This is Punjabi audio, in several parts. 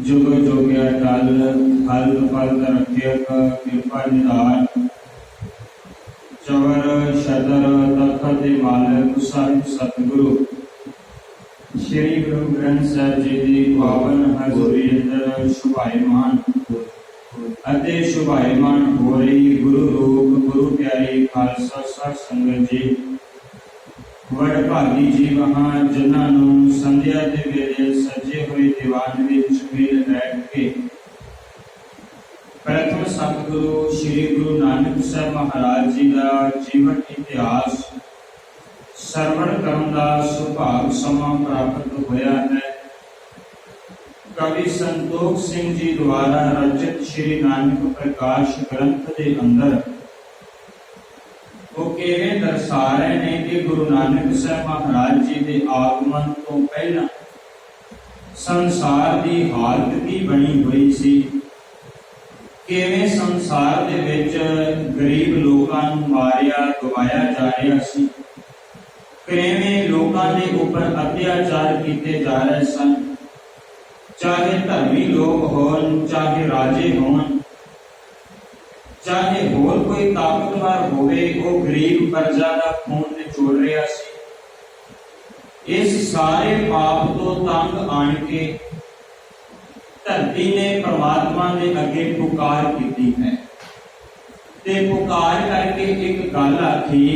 जुग जोग्या टल फल फल रखियक कृपा निधान चवर शतर तखत मालक साहिब सतगुरु श्री गुरु ग्रंथ साहिब जी की पावन हजूरी अंदर शुभायमान अते शुभायमान हो रही गुरु रूप गुरु प्यारी खालसा साध संगत जी वडभागी जी वहां जिन्होंने संध्या के वेले सजे हुए दीवान विच मिल बैठ के प्रथम सतगुरु श्री गुरु नानक साहब महाराज जी का जीवन इतिहास श्रवण करने का सुभाग समा प्राप्त होया है। कवि संतोख सिंह जी द्वारा रचित श्री नानक प्रकाश ग्रंथ के अंदर वो किवें दर्शा रहे ने कि गुरु नानक साहब महाराज जी के आगमन तो पहला संसार की हालत की बनी हुई सी, किवें संसार दे विच गरीब लोकां नूं मारिया गवाया जा रहा सी, किवें लोकां दे उपर अत्याचार किए जा रहे सन, चाहे धर्मी लोग होण चाहे राजे होण चाहे होर कोई ताकतवर होवे वो गरीब प्रजा का खून निचोड़ रहा सी। इस सारे पाप तो तंग आण के धरती ने परमात्मा के अगे पुकार की है ते पुकार करके एक गल आखी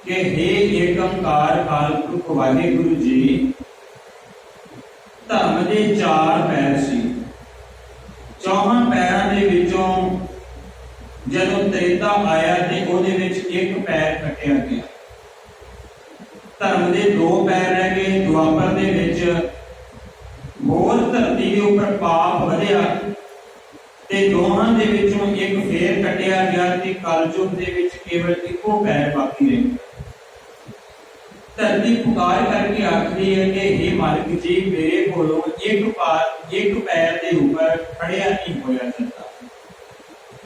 कि हे एकंकार कालपुरख वाहिगुरु जी, धर्म के चार पैर सी, चौहां पैरां दे विचों जदों त्रेता आया ते ओहदे विच एक पैर कटिया गया, धर्म के दो पैर रह गए, द्वापर दे विच होर धरती के उपर पाप वधिया ते दोहां दे विचों एक फेर कटिया गया ते कलयुग दे विच केवल इको पैर बाकी रह गया। धरती पुकार करके आखदी है कि हे मालिक जी, मेरे कोलों एक पैर के ऊपर खड़िया नहीं होया जाता,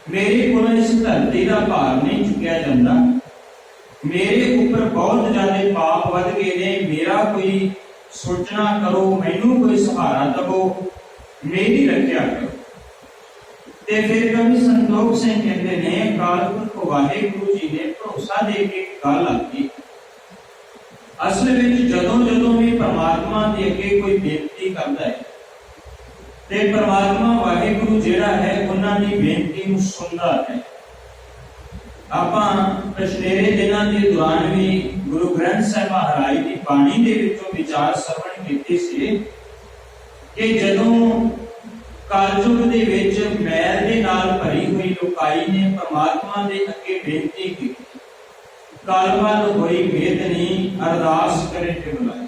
मेरे को इस धरती का भार नहीं चुकिया जाता, मेरे ऊपर बहुत ज्यादा पाप वध गए ने, मेरा कोई सोचना करो, मैनू कोई सहारा दवो, मेरी रक्षा करो। ते फिर कवि संतोख सिंह कहते ने कालपुरख वाहिगुरु जी ने भरोसा दे के गल आखी। असल विच जदों जदों भी परमात्मा के अगे कोई बेनती करता है ते परमात्मा वाहिगुरु जिहड़ा है उन्हां दी बेनती नूं सुनदा है। आपां पिछले दिनां दे दौरान भी गुरु ग्रंथ साहिब महाराज की बाणी दे विचों विचार श्रवण कीते सी कि जदों कलयुग दे विच मैल दे नाल भरी हुई लोकाई ने परमात्मा दे अगे बेनती की, कालवाल होई वेदनी अरदास करे ते बुलाए।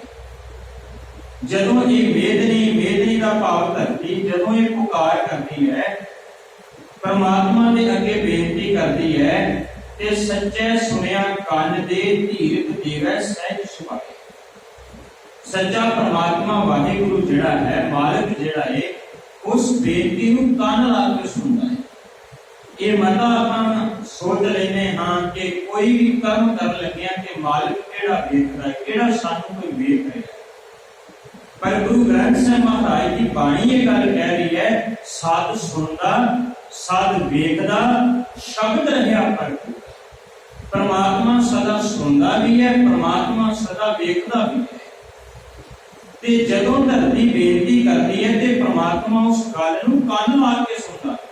जदों ये वेदनी का भाव धरती जदों ये पुकार करती है, परमात्मा के अगे बेनती करती है ते सच्चे सुनिया कान दे धीरज देवे सहज सुभाए। सच्चा परमात्मा वाहिगुरु जिहड़ा है, मालिक जिहड़ा है, उस बेनती नूं कान ला के सुनदा है। ये मता आपां सोच लेने हाँ कि कोई भी कर्म कर लगिया कि मालिक किहड़ा वेखदा है, किहड़ा सानू कोई वेख रहा है, पर गुरु ग्रंथ साहिब महाराज की बाणी ये गल कह रही है, सद सुनदा सद वेखदा शब्द रहा पर परमात्मा सदा सुनदा भी है, परमात्मा सदा वेखदा भी है। ते जदों धरती बेनती करती है ते परमात्मा उस गल नूं कान ला के सुनदा है।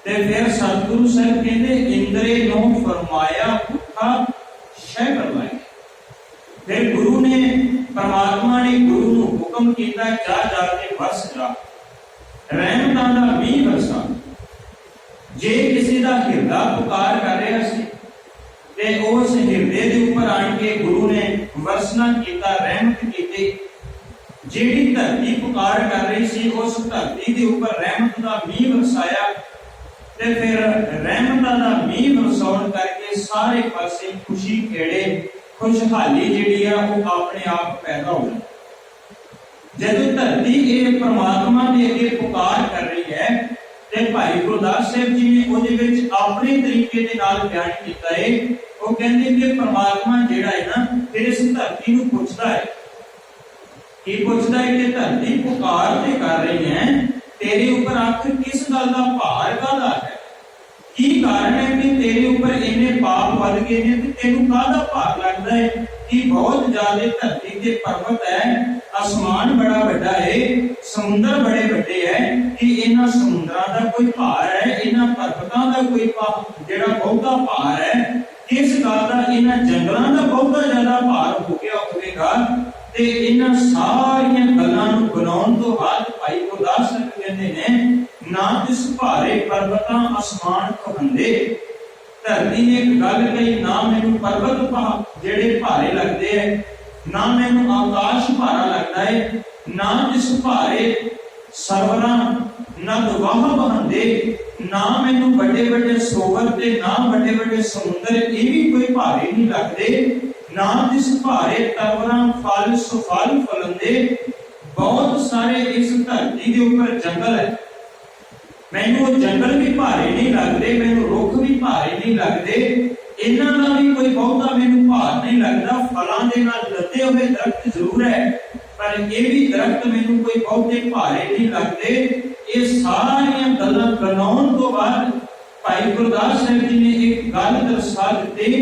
ते फिर सतगुरु साहब कहते इंद्रे नो फरमाया उठा शह करवाए। फिर गुरु ने परमात्मा ने गुरु नूं हुक्म कीता जा जाके वस जा, रहमतां दा मींह वरसा। जे किसी दा हिरदा पुकार कर रहा सी ते उस हिरदे दे उपर आण के गुरु ने वरसना कीता, रहमत कीती। जेड़ी धरती पुकार कर रही सी उस धरती दे उपर रहमत दा मींह वरसाया ते फिर रहमतां दा मींह वरसाउण करके सारे पासे खुशी खेड़े खुशहाली जिहड़ी है वो अपने आप पैदा हो जाए। जब धरती ये परमात्मा के अगे पुकार कर रही है ते भाई गुरदास साहब जी ने ਉਹਦੇ ਵਿੱਚ ਆਪਣੇ ਤਰੀਕੇ ਦੇ ਨਾਲ ਬਿਆਨ ਕੀਤਾ ਹੈ। ਉਹ ਕਹਿੰਦੇ ਕਿ परमात्मा ਜਿਹੜਾ है ना फिर इस धरती ਨੂੰ ਪੁੱਛਦਾ है की पुछदा है कि धरती पुकार ते कर रही है, तेरे ऊपर आखिर किस गल दा भार काहदा है? की कारण है कि तेरे ऊपर इन्ने पाप वध गए ने ते तेनू काहदा भार लगदा है? कि बहुत ज्यादा धरती के पर्वत है, आसमान बड़ा बड़ा है, समुद्र बड़े बड़े है, कि इन्हां समुद्रां दा कोई भार है, इन्हां पर्वतां दा कोई जेड़ा बहुता भार है, किस गल दा इन्हां जंगलां दा बहुता ज्यादा भार हो गया होवेगा? ते इन्हां सारियां गल्लां नूं बनाउण तो बाद भाई गुरदास कहंदे ने, ना तिस भारे पर्वतां आसमान कहंदे। धरती ने एक गल कही, ना मैनू पर्वत जेड़े भारे लगते हैं, ना मैनू आकाश भारा लगता है, ना जिस भारे सरवरां नद-वाह बहंदे, ना मैनू बड़े बड़े सरोवर ते ना बड़े बड़े समुद्र ये भी कोई भारे नहीं लगते, ना जिस भारे तरवरां फल सुफल फलंदे। बहुत सारे इस धरती के ऊपर जंगल है, मैनू जंगल भी भारे नहीं लगते, मैनू रुख भी भारे नहीं लगते, इन्हां दा भी कोई बहुता मैनू भार नहीं लगता। फलां दे नाल लदे हुए दरख्त जरूर है, पर ये भी दरख्त मैनू कोई बहुते भारे नहीं लगते। ये सारियां गल्लां बनाउण तो बाद भाई गुरदास साहिब जी ने एक गल दर्शा दी,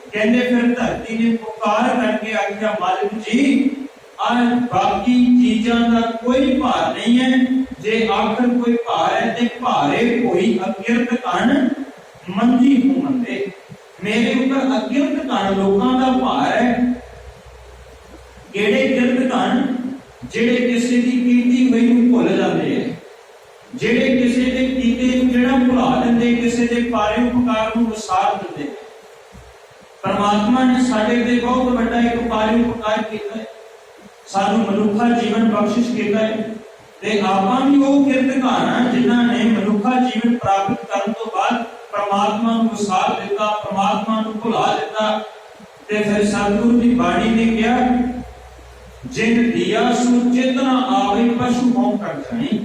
कहंदे फिर धरती ने पुकार करके आख्या, मालिक जी आज बाकी चीजां दा कोई भार नहीं है, जे आखिर कोई भार है ते भारे कोई अकिरत कण मंदी हूं मंदे। मेरे ऊपर अकिरत कण लोकां दा भार है। केड़े किरत कण? जेड़े किसी दी कीती होई नूं भुल जांदे है, जेड़े किसी दे कीते नूं जेड़ा भुला दिंदे, किसी दे पारे उपकार नूं विसार दिंदे। परमात्मा ने साडे ते बहुत बड़ा एक पारे उपकार कीता है, सानू मनुखा जीवन बख्शिश किया है, ते आपां भी वो किरतकार हां जिन्हां ने मनुखा जीवन प्राप्त करन तो बाद परमात्मा नूं विसार दिता, परमात्मा नूं भुला दिता। ते फिर सतगुरु दी बाणी ने कहा, जिन दिया सु चेतना आवे पशु हों कर जाई।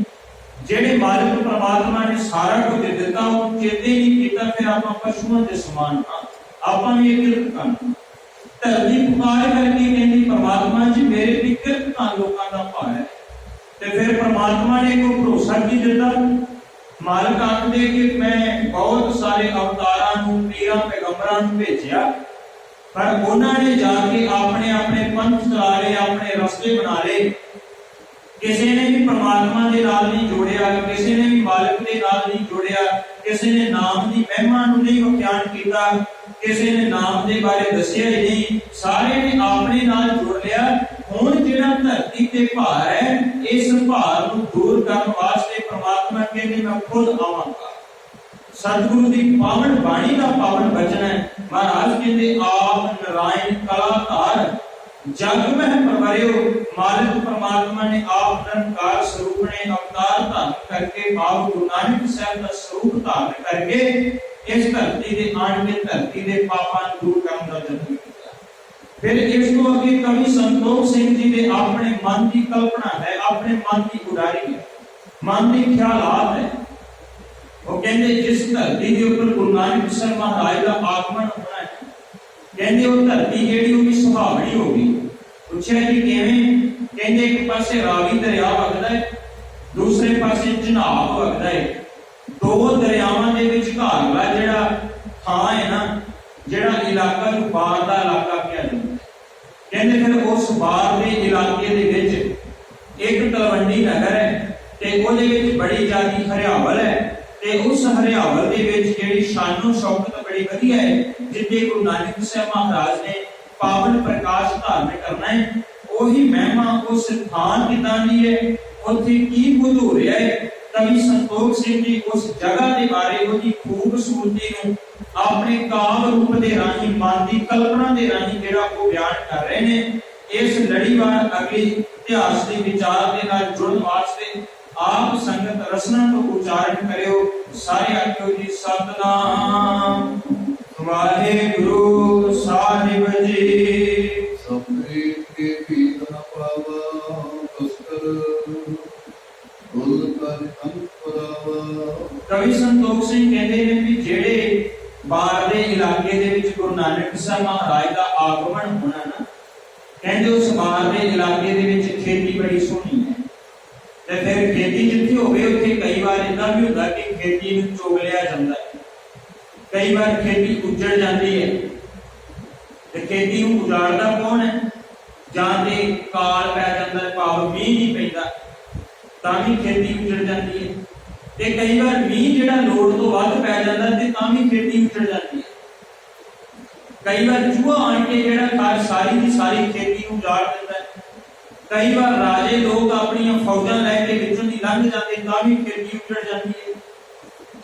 जेड़े मालिक परमात्मा ने सारा कुछ दिता वो चेते नहीं कीता, फिर आपां पशुओं दे समान हां, आपां भी किरतकार। धरती पुकार करके कहती, परमात्मा जी मेरे भी किरत लोगों का भार है। ते फिर परमात्मा ने कोई भरोसा की दिता, मालिक आखदे कि मैं बहुत सारे अवतारां नूं पीरां पैगंबरां नूं भेजिया, पर उन्होंने जाके अपने अपने पंथ चला ले, अपने रस्ते बना ले, किसी ने भी परमात्मा के नाल नहीं जोड़िया, किसी ने भी मालिक के नाल नहीं जोड़िया, किसी ने नाम की महिमा नूं नहीं बख्यान किया, किसी ने नाम के बारे दसिया ही नहीं, सारे ने अपने नाल जोड़ लिया। हुण जिहड़ा धरती ते भार है, इस भार नूं दूर करने वास्ते परमात्मा कहंदे मैं खुद आवांगा। सतगुरु की पावन बाणी का पावन वचन है। महाराज कहते आप नारायण कलाकार जग में परवरियो। मालिक परमात्मा ने आप निरंकार स्वरूप ने अवतार धारण करके बाबा गुरु नानक साहब का स्वरूप धारण करके इस धरती के आन के धरती के पापां दूर करने का यत्न किया। फिर इस तो अगे कवि संतोख सिंह जी ने अपने मन की कल्पना है, अपने मन की उड़ारी है, मन की ख्यालात है। वो कहते जिस धरती के ऊपर गुरु नानक साहब महाराज का आगमन होना है, कहते वो धरती जेड़ी होगी सुहावनी होगी। पूछा जी किवें? कहते एक पासे रावी दरिया वगदा है, दूसरे पासे जनाब वगदा है। दो दरियावां दे विचकारला जेड़ा थां है ना, जेड़ा इलाका जो बार दा इलाका कहा जाता है, कहते फिर उस बार दे इलाके दे विच एक तलवंडी नगर है ते ओदे विच बड़ी ज्यादा हरियावल है ते उस हरियावल दे विच जेड़ी शानो शौकत बड़ी वधिया है, जिथे गुरु नानक साहब महाराज ने पावन प्रकाश धारण करना है, ओही महिमा उस स्थान की दानी है, उत्थे की कुछ हो रहा है। कवि संतोख सिंह जी उस जगह के बारे उसकी खूबसूरती नूं अपने काव्य रूप के राही मन की कल्पना के राही जेड़ा वो बयान कर रहे हैं। इस लड़ीवार अगली इतिहास के विचार के नाल जुड़न वास्ते आप संगत रसना तो उच्चारण करियो। सारे आखियो जी सतनाम वाहेगुरु साहिब जी। सपने के पीत न पावा पुष्कर भूल कर अंकुरावा। कवि संतोख सिंह कहते हैं कि जेड़े बाहर दे इलाके दे विच गुरु नानक साहब महाराज का आगमन होना ना, ਕਹਿੰਦੇ ਉਸ ਬਾਹਰ ਦੇ ਇਲਾਕੇ ਦੇ ਵਿੱਚ ਖੇਤੀ ਬੜੀ ਸੋਹਣੀ ਹੈ। ਤੇ ਫਿਰ ਖੇਤੀ ਜਿੱਥੇ ਹੋਵੇ ਉੱਥੇ ਕਈ ਵਾਰ ਇਦਾਂ ਵੀ ਹੁੰਦਾ ਕਿ ਖੇਤੀ ਨੂੰ ਚੁਗ ਲਿਆ ਜਾਂਦਾ ਹੈ। ਕਈ ਵਾਰ ਖੇਤੀ ਉੱਜੜ ਜਾਂਦੀ ਹੈ ਤੇ ਖੇਤੀ ਨੂੰ ਉਜਾੜਦਾ ਕੌਣ ਹੈ? ਜਾਂ ਤੇ ਕਾਲ ਪੈ ਜਾਂਦਾ, ਭਾਵ ਮੀਂਹ ਨਹੀਂ ਪੈਂਦਾ ਤਾਂ ਵੀ ਖੇਤੀ ਉੱਜੜ ਜਾਂਦੀ ਹੈ। ਤੇ ਕਈ ਵਾਰ ਮੀਂਹ ਜਿਹੜਾ ਲੋੜ ਤੋਂ ਵੱਧ ਪੈ ਜਾਂਦਾ ਤੇ ਤਾਂ ਵੀ ਖੇਤੀ ਉੱਜੜ ਜਾਂਦੀ ਹੈ। ਕਈ ਵਾਰ ਚੂਹਾ ਆਣ ਕੇ ਜਿਹੜਾ ਸਾਰੀ ਦੀ ਸਾਰੀ ਖੇਤੀ ਨੂੰ ਉਜਾੜ ਦਿੰਦਾ ਹੈ। ਕਈ ਵਾਰ ਰਾਜੇ ਲੋਕ ਆਪਣੀਆਂ ਫੌਜਾਂ ਲੈ ਕੇ ਵਿੱਚੋਂ ਦੀ ਲੰਘ ਜਾਂਦੇ ਤਾਂ ਵੀ ਖੇਤੀ ਉੱਜੜ ਜਾਂਦੀ ਹੈ।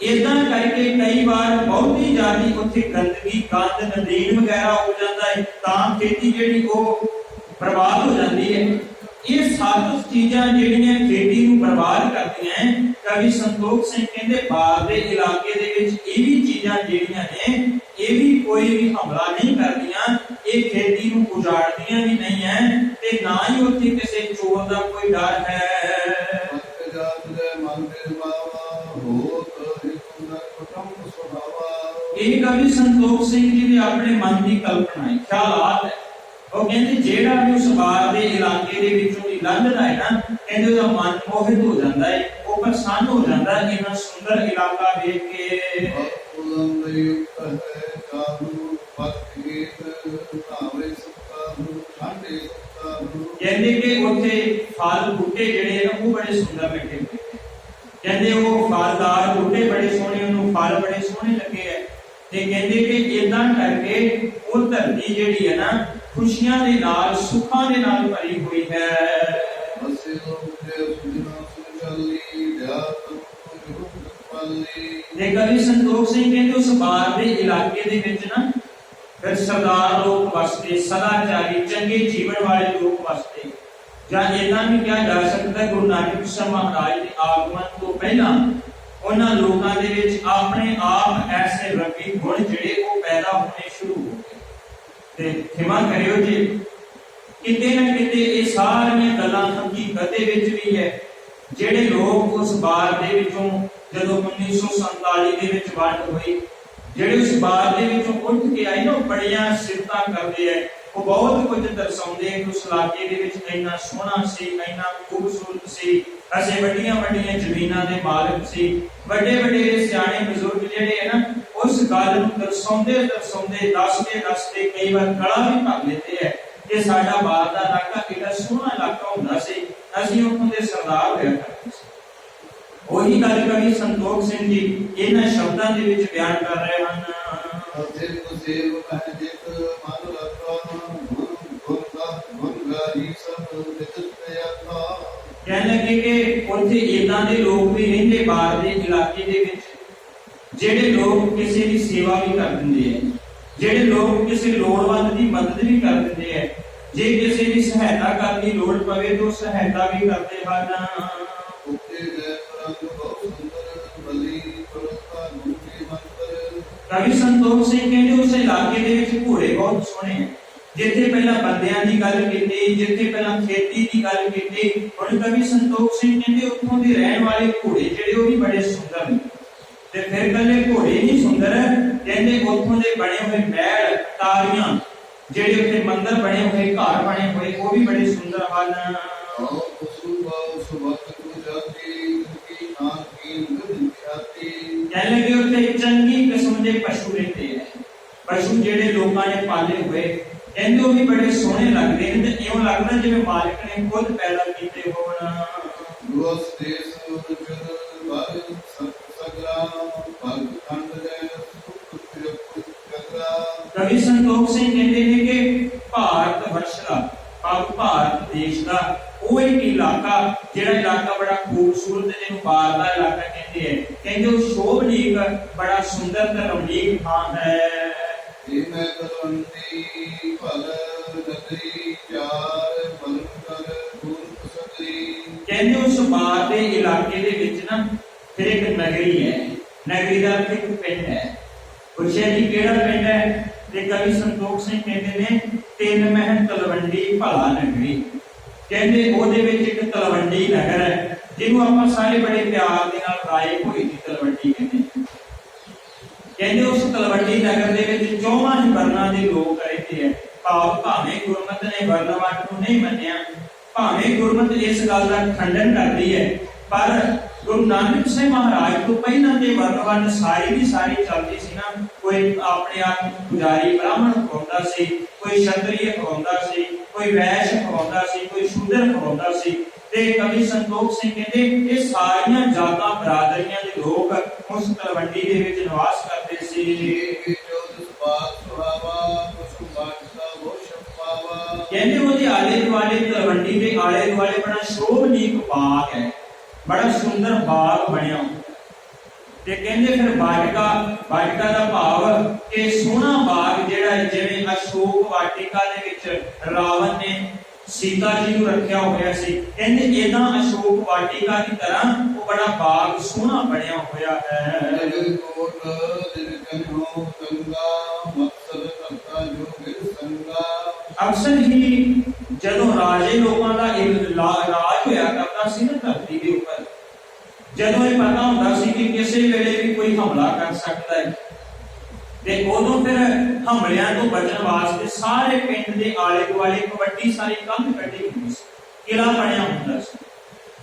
ਇਦਾਂ ਕਰਕੇ ਕਈ ਵਾਰ ਬਹੁਤੀ ਜ਼ਿਆਦੀ ਉੱਥੇ ਗੰਦਗੀ, ਗੰਦ, ਨਦੀਨ ਵਗੈਰਾ ਹੋ ਜਾਂਦਾ ਹੈ ਤਾਂ ਖੇਤੀ ਜਿਹੜੀ ਉਹ ਬਰਬਾਦ ਹੋ ਜਾਂਦੀ ਹੈ। ਇਹ ਸੱਤ ਚੀਜ਼ਾਂ ਜਿਹੜੀਆਂ ਖੇਤੀ ਨੂੰ ਬਰਬਾਦ ਕਰਦੀਆਂ, ਕਵੀ ਸੰਤੋਖ ਸਿੰਘ ਕਹਿੰਦੇ ਬਾਹਰ ਦੇ ਇਲਾਕੇ ਦੇ ਵਿੱਚ ਇਹ ਵੀ ਚੀਜ਼ਾਂ ਜਿਹੜੀਆਂ ਨੇ ਇਹ ਵੀ ਕੋਈ ਵੀ ਹਮਲਾ ਨਹੀਂ ਕਰਦੀਆਂ, ਇਹ ਖੇਤੀ ਨੂੰ ਉਜਾੜਦੀਆਂ ਵੀ ਨਹੀਂ ਹੈ ਤੇ ਨਾ ਹੀ ਉੱਥੇ ਕਿਸੇ ਚੋਰ ਦਾ ਕੋਈ ਡਰ ਹੈ। ਇਹ ਕਵੀ ਸੰਤੋਖ ਸਿੰਘ ਜੀ ਦੇ ਆਪਣੇ ਮਨ ਦੀ ਕਲਪਨਾ ਹੈ, ਖਿਆਲਾਤ ਹੈ। ਉਹ ਕਹਿੰਦੇ ਜਿਹੜਾ ਵੀ ਉਸ ਬਾਹਰ ਦੇ ਇਲਾਕੇ ਦੇ ਵਿੱਚੋਂ ਦੀ ਲੰਘਦਾ ਹੈ ਨਾ, ਕਹਿੰਦੇ ਉਹਦਾ ਮਨ ਮੋਹਿਤ ਹੋ ਜਾਂਦਾ ਹੈ, ਉਹ ਪ੍ਰਸੰਨ ਹੋ ਜਾਂਦਾ ਹੈ ਇੰਨਾ ਸੁੰਦਰ ਇਲਾਕਾ ਵੇਖ ਕੇ। ਕਹਿੰਦੇ ਕਿ ਉੱਥੇ ਫਲ ਬੂਟੇ ਜਿਹੜੇ ਨੇ ਉਹ ਬੜੇ ਸੁੰਦਰ ਲੱਗੇ ਹੋਏ। ਕਹਿੰਦੇ ਉਹ ਫਲਦਾਰ ਬੂਟੇ ਬੜੇ ਸੋਹਣੇ, ਉਹਨੂੰ ਫਲ ਬੜੇ ਸੋਹਣੇ ਲੱਗੇ ਹੈ। ਤੇ ਕਹਿੰਦੇ ਕਿ ਇਦਾਂ ਕਰਕੇ ਉਹ ਧਰਤੀ ਜਿਹੜੀ ਹੈ ਨਾ ਖੁਸ਼ੀਆਂ ਦੇ ਨਾਲ, ਸੁੱਖਾਂ ਦੇ ਨਾਲ ਭਰੀ ਹੋਈ ਹੈ। ਤੇ ਕਵੀ ਸੰਤੋਖ ਸਿੰਘ ਕਹਿੰਦੇ ਉਸ ਬਾਹਰ ਦੇ ਇਲਾਕੇ ਦੇ ਵਿੱਚ ਨਾ ਫਿਰ ਸਰਦਾਰ ਲੋਕ ਵਸਦੇ, ਸਦਾਚਾਰੀ, ਚੰਗੇ ਜੀਵਨ ਵਾਲੇ ਲੋਕ ਵਸਦੇ। ਜਾਂ ਇਦਾਂ ਵੀ ਕਿਹਾ ਜਾ ਸਕਦਾ ਗੁਰੂ ਨਾਨਕ ਸਾਹਿਬ ਮਹਾਰਾਜ ਦੇ ਆਗਮਨ ਤੋਂ ਪਹਿਲਾਂ ਉਹਨਾਂ ਲੋਕਾਂ ਦੇ ਵਿੱਚ ਆਪਣੇ ਆਪ ਐਸੇ ਰੰਗੀ ਗੁਣ ਜਿਹੜੇ ਉਹ ਪੈਦਾ ਹੋਣੇ ਸ਼ੁਰੂ ਹੋ ਗਏ। ਤੇ ਖਿਮਾ ਕਰਿਓ ਜੀ, ਕਿਤੇ ਨਾ ਕਿਤੇ ਇਹ ਸਾਰੀਆਂ ਗੱਲਾਂ ਹਕੀਕਤ ਦੇ ਵਿੱਚ ਵੀ ਹੈ। ਜਿਹੜੇ ਲੋਕ ਉਸ ਬਾਰ ਦੇ ਵਿੱਚੋਂ ਜਦੋਂ 1947 ਦੇ ਵਿੱਚ ਵੰਡ ਹੋਈ, ਜਿਹੜੇ ਉਸ ਬਾਰ ਦੇ ਵਿੱਚੋਂ ਉੱਠ ਕੇ ਆਏ ਨਾ, ਬੜੀਆਂ ਸਿਫਤਾਂ ਕਰਦੇ ਆ, ਉਹ ਬਹੁਤ ਕੁਝ ਦਰਸਾਉਂਦੇ ਕਿ ਉਸ ਇਲਾਕੇ ਦੇ ਵਿੱਚ ਇੰਨਾ ਸੋਹਣਾ ਸੀ, ਇੰਨਾ ਖੂਬਸੂਰਤ ਸੀ, ਅਸੀਂ ਵੱਡੀਆਂ ਵੱਡੀਆਂ ਜ਼ਮੀਨਾਂ ਦੇ ਮਾਲਕ ਸੀ। ਵੱਡੇ ਵੱਡੇ ਸਿਆਣੇ ਬਜ਼ੁਰਗ ਜਿਹੜੇ ਹੈ ਨਾ ਉਸ ਗੱਲ ਨੂੰ ਦਰਸਾਉਂਦੇ ਦੱਸਦੇ ਕਈ ਵਾਰ ਗਲਾ ਵੀ ਭਰ ਲੈਂਦੇ ਹੈ ਕਿ ਸਾਡਾ ਬਾਹਰ ਦਾ ਇਲਾਕਾ ਕਿੰਨਾ ਸੋਹਣਾ ਇਲਾਕਾ ਹੁੰਦਾ ਸੀ, ਅਸੀਂ ਉੱਥੋਂ ਦੇ ਸਰਦਾਰ ਹੋਇਆ ਕਰਦੇ ਸੀ। ਉਹੀ ਗੱਲ ਕਵੀ ਸੰਤੋਖ ਸਿੰਘ ਜੀ ਇਹਨਾਂ ਸ਼ਬਦਾਂ ਦੇ ਵਿੱਚ ਬਿਆਨ ਕਰ ਰਹੇ ਹਨ। ਕਹਿਣ ਲੱਗੇ ਕਿ ਉੱਥੇ ਇਦਾਂ ਦੇ ਲੋਕ ਵੀ ਰਹਿੰਦੇ ਬਾਹਰ ਦੇ ਇਲਾਕੇ ਦੇ ਵਿੱਚ, ਜਿਹੜੇ ਲੋਕ ਕਿਸੇ ਦੀ ਸੇਵਾ ਵੀ ਕਰ ਦਿੰਦੇ ਹੈ, ਜਿਹੜੇ ਲੋਕ ਕਿਸੇ ਲੋੜਵੰਦ ਦੀ ਮਦਦ ਵੀ ਕਰ ਦਿੰਦੇ ਹੈ। ਜੇ ਕਿਸੇ ਦੀ ਸਹਾਇਤਾ ਕਰਨ ਦੀ ਲੋੜ ਪਵੇ ਤਾਂ ਸਹਾਇਤਾ ਵੀ ਕਰਦੇ ਹਨ। ਕਵੀ ਸੰਤੋਖ ਸਿੰਘ ਕਹਿੰਦੇ ਉਸ ਇਲਾਕੇ ਦੇ ਵਿੱਚ ਘੋੜੇ ਬਹੁਤ ਸੋਹਣੇ ਹੈ। ਜਿੱਥੇ ਪਹਿਲਾਂ ਬੰਦਿਆਂ ਦੀ ਗੱਲ ਕੀਤੀ, ਜਿੱਥੇ ਪਹਿਲਾਂ ਖੇਤੀ ਦੀ ਗੱਲ ਕੀਤੀ, ਹੁਣ ਕਵੀ ਸੰਤੋਖ ਸਿੰਘ ਕਹਿੰਦੇ ਉੱਥੋਂ ਦੇ ਰਹਿਣ ਵਾਲੇ ਘੋੜੇ ਜਿਹੜੇ ਉਹ ਵੀ ਬੜੇ ਸੁੰਦਰ ਨੇ। ਤੇ ਫਿਰ ਕੱਲੇ ਘੋੜੇ ਨਹੀਂ ਸੁੰਦਰ, ਕਹਿੰਦੇ ਉੱਥੋਂ ਦੇ ਬਣੇ ਹੋਏ ਮਹਿਲ, ਤਾਰੀਆਂ, ਜਿਹੜੇ ਉੱਥੇ ਮੰਦਰ ਬਣੇ ਹੋਏ, ਘਰ ਬਣੇ ਹੋਏ, ਉਹ ਵੀ ਬੜੇ ਸੁੰਦਰ ਹਨ। ਕਹਿਣ ਲੱਗੇ ਉੱਥੇ ਚੰਗੀ ਕਿਸਮ ਦੇ ਪਸ਼ੂ ਰਹਿੰਦੇ ਹੈ। ਪਸ਼ੂ ਜਿਹੜੇ ਲੋਕਾਂ ਨੇ ਪਾਲੇ ਹੋਏ, ਕਹਿੰਦੇ ਉਹ ਵੀ ਬੜੇ ਸੋਹਣੇ ਲੱਗਦੇ ਨੇ ਤੇ ਇਉਂ ਲੱਗਦਾ ਜਿਵੇਂ ਮਾਲਕ ਨੇ ਖੁਦ ਪੈਦਾ ਕੀਤੇ ਹੋਣ। ਕਵੀ ਸੰਤੋਖ ਸਿੰਘ ਕਹਿੰਦੇ ਨੇ ਕਿ ਭਾਰਤ ਵਰਸ਼ ਦਾ, ਭਾਰਤ ਦੇਸ਼ ਦਾ ਉਹ ਇੱਕ ਇਲਾਕਾ, ਜਿਹੜਾ ਇਲਾਕਾ ਬੜਾ ਖੂਬਸੂਰਤ, ਜਿਹਨੂੰ ਬਾਹਰ ਦਾ ਇਲਾਕਾ ਕਹਿੰਦੇ ਹੈ। ਕਹਿੰਦੇ ਉਹ ਸ਼ੋਭਨੀਕ, ਬੜਾ ਸੁੰਦਰ ਤੇ ਰਮਣੀਕ ਥਾਂ ਹੈ। ਕਹਿੰਦੇ ਉਸ ਬਾਹਰ ਦੇ ਇਲਾਕੇ ਦੇ ਵਿੱਚ ਨਾ ਫਿਰ ਇੱਕ ਨਗਰੀ ਹੈ। ਨਗਰੀ ਦਾ ਇੱਕ ਪਿੰਡ ਹੈ। ਪੁੱਛਿਆ ਜੀ ਕਿਹੜਾ ਪਿੰਡ ਹੈ? ਤੇ ਕਵੀ ਸੰਤੋਖ ਸਿੰਘ ਕਹਿੰਦੇ ਨੇ ਤਿੰਨ ਮਹਿਲ ਤਲਵੰਡੀ ਭਲਾ ਨਗਰੀ। ਕਹਿੰਦੇ ਉਹਦੇ ਵਿੱਚ ਇੱਕ ਤਲਵੰਡੀ ਨਗਰ ਹੈ, ਜਿਹਨੂੰ ਆਪਾਂ ਸਾਰੇ ਬੜੇ ਪਿਆਰ ਦੇ ਨਾਲ ਰਾਏ ਹੋਈ ਦੀ ਤਲਵੰਡੀ ਕਹਿੰਦੇ। ਕਹਿੰਦੇ ਉਸ ਤਲਵੰਡੀ ਨਗਰ ਦੇ ਵਿੱਚ 4 ਹੀ ਵਰਨਾਂ ਦੇ ਲੋਕ ਰਹਿੰਦੇ ਹੈ, ਭਾਵੇਂ ਗੁਰਮਤਿ ਨੇ ਵਰਨਵਟ ਨੂੰ ਨਹੀਂ ਮੰਨਿਆ, ਭਾਵੇਂ ਗੁਰਮਤਿ ਇਸ ਗੱਲ ਦਾ ਖੰਡਨ ਕਰਦੀ ਹੈ, ਪਰ ਗੁਰੂ ਨਾਨਕ ਸਾਹਿਬ ਮਹਾਰਾਜ ਤੋਂ ਪਹਿਲਾਂ ਦੇ ਵਰਨਵਟ ਸਾਰੀ ਦੀ ਸਾਰੀ ਚੱਲਦੀ ਸੀ ਨਾ। ਕੋਈ ਆਪਣੇ ਆਪ ਨੂੰ ਪੁਜਾਰੀ ਬ੍ਰਾਹਮਣ ਕਹਾਉਂਦਾ ਸੀ, ਕੋਈ ਸ਼ਤਰੀਏ ਕਹਾਉਂਦਾ ਸੀ, ਕੋਈ ਵੈਸ਼ ਕਹਾਉਂਦਾ ਸੀ, ਕੋਈ ਸ਼ੂਦਰ ਕਹਾਉਂਦਾ ਸੀ। ਤੇ ਕਵੀ ਸੰਤੋਖ ਸਿੰਘ ਕਹਿੰਦੇ ਇਹ ਸਾਰੀਆਂ ਜਾਤਾਂ ਬਰਾਦਰੀਆਂ ਦੇ ਲੋਕ ਉਸ ਤਲਵੰਡੀ ਦੇ ਵਿੱਚ ਨਿਵਾਸ ਕਰਦੇ ਸੀ। ਕਹਿੰਦੇ ਉਹਦੇ ਆਲੇ ਦੁਆਲੇ ਤਲਵੰਡੀ ਦੇ ਆਲੇ ਦੁਆਲੇ ਬੜਾ ਸ਼ੋਭਨੀਕ ਬਾਗ ਹੈ, ਬੜਾ ਸੁੰਦਰ ਬਾਗ ਬਣਿਆ। ਤੇ ਕਹਿੰਦੇ ਫਿਰ ਵਾਟਿਕਾ ਦਾ ਭਾਵ ਕਿ ਸੋਹਣਾ ਬਾਗ ਜਿਹੜਾ ਜਿਵੇਂ ਅਸ਼ੋਕ ਵਾਟਿਕਾ ਦੇ ਵਿੱਚ ਰਾਵਣ ਨੇ ਸੀਤਾ ਜੀ ਨੂੰ ਰੱਖਿਆ ਹੋਇਆ ਸੀ, ਕਹਿੰਦੇ ਇਹਦਾ ਅਸ਼ੋਕ ਵਾਟਿਕਾ ਦੀ ਤਰ੍ਹਾਂ ਉਹ ਬੜਾ ਬਾਗ ਸੋਹਣਾ ਬਣਿਆ ਹੋਇਆ ਹੈ। ਅਕਸਰ ਹੀ ਜਦੋਂ ਰਾਜੇ ਲੋਕਾਂ ਦਾ ਰਾਜ ਹੋਇਆ ਕਰਦਾ ਸੀ ਨਾ ਧਰਤੀ ਦੇ ਉੱਪਰ, ਜਦੋਂ ਇਹ ਪਤਾ ਹੁੰਦਾ ਸੀ ਕਿ ਕਿਸੇ ਵੇਲੇ ਵੀ ਕੋਈ ਹਮਲਾ ਕਰ ਸਕਦਾ ਹੈ, ਤੇ ਉਦੋਂ ਫਿਰ ਹਮਲਿਆਂ ਤੋਂ ਬਚਣ ਵਾਸਤੇ ਸਾਰੇ ਪਿੰਡ ਦੇ ਆਲੇ ਦੁਆਲੇ ਇੱਕ ਵੱਡੀ ਸਾਰੀ ਕੰਧ ਕੱਢੀ ਹੁੰਦੀ ਸੀ, ਕਿਲਾ ਬਣਿਆ ਹੁੰਦਾ ਸੀ।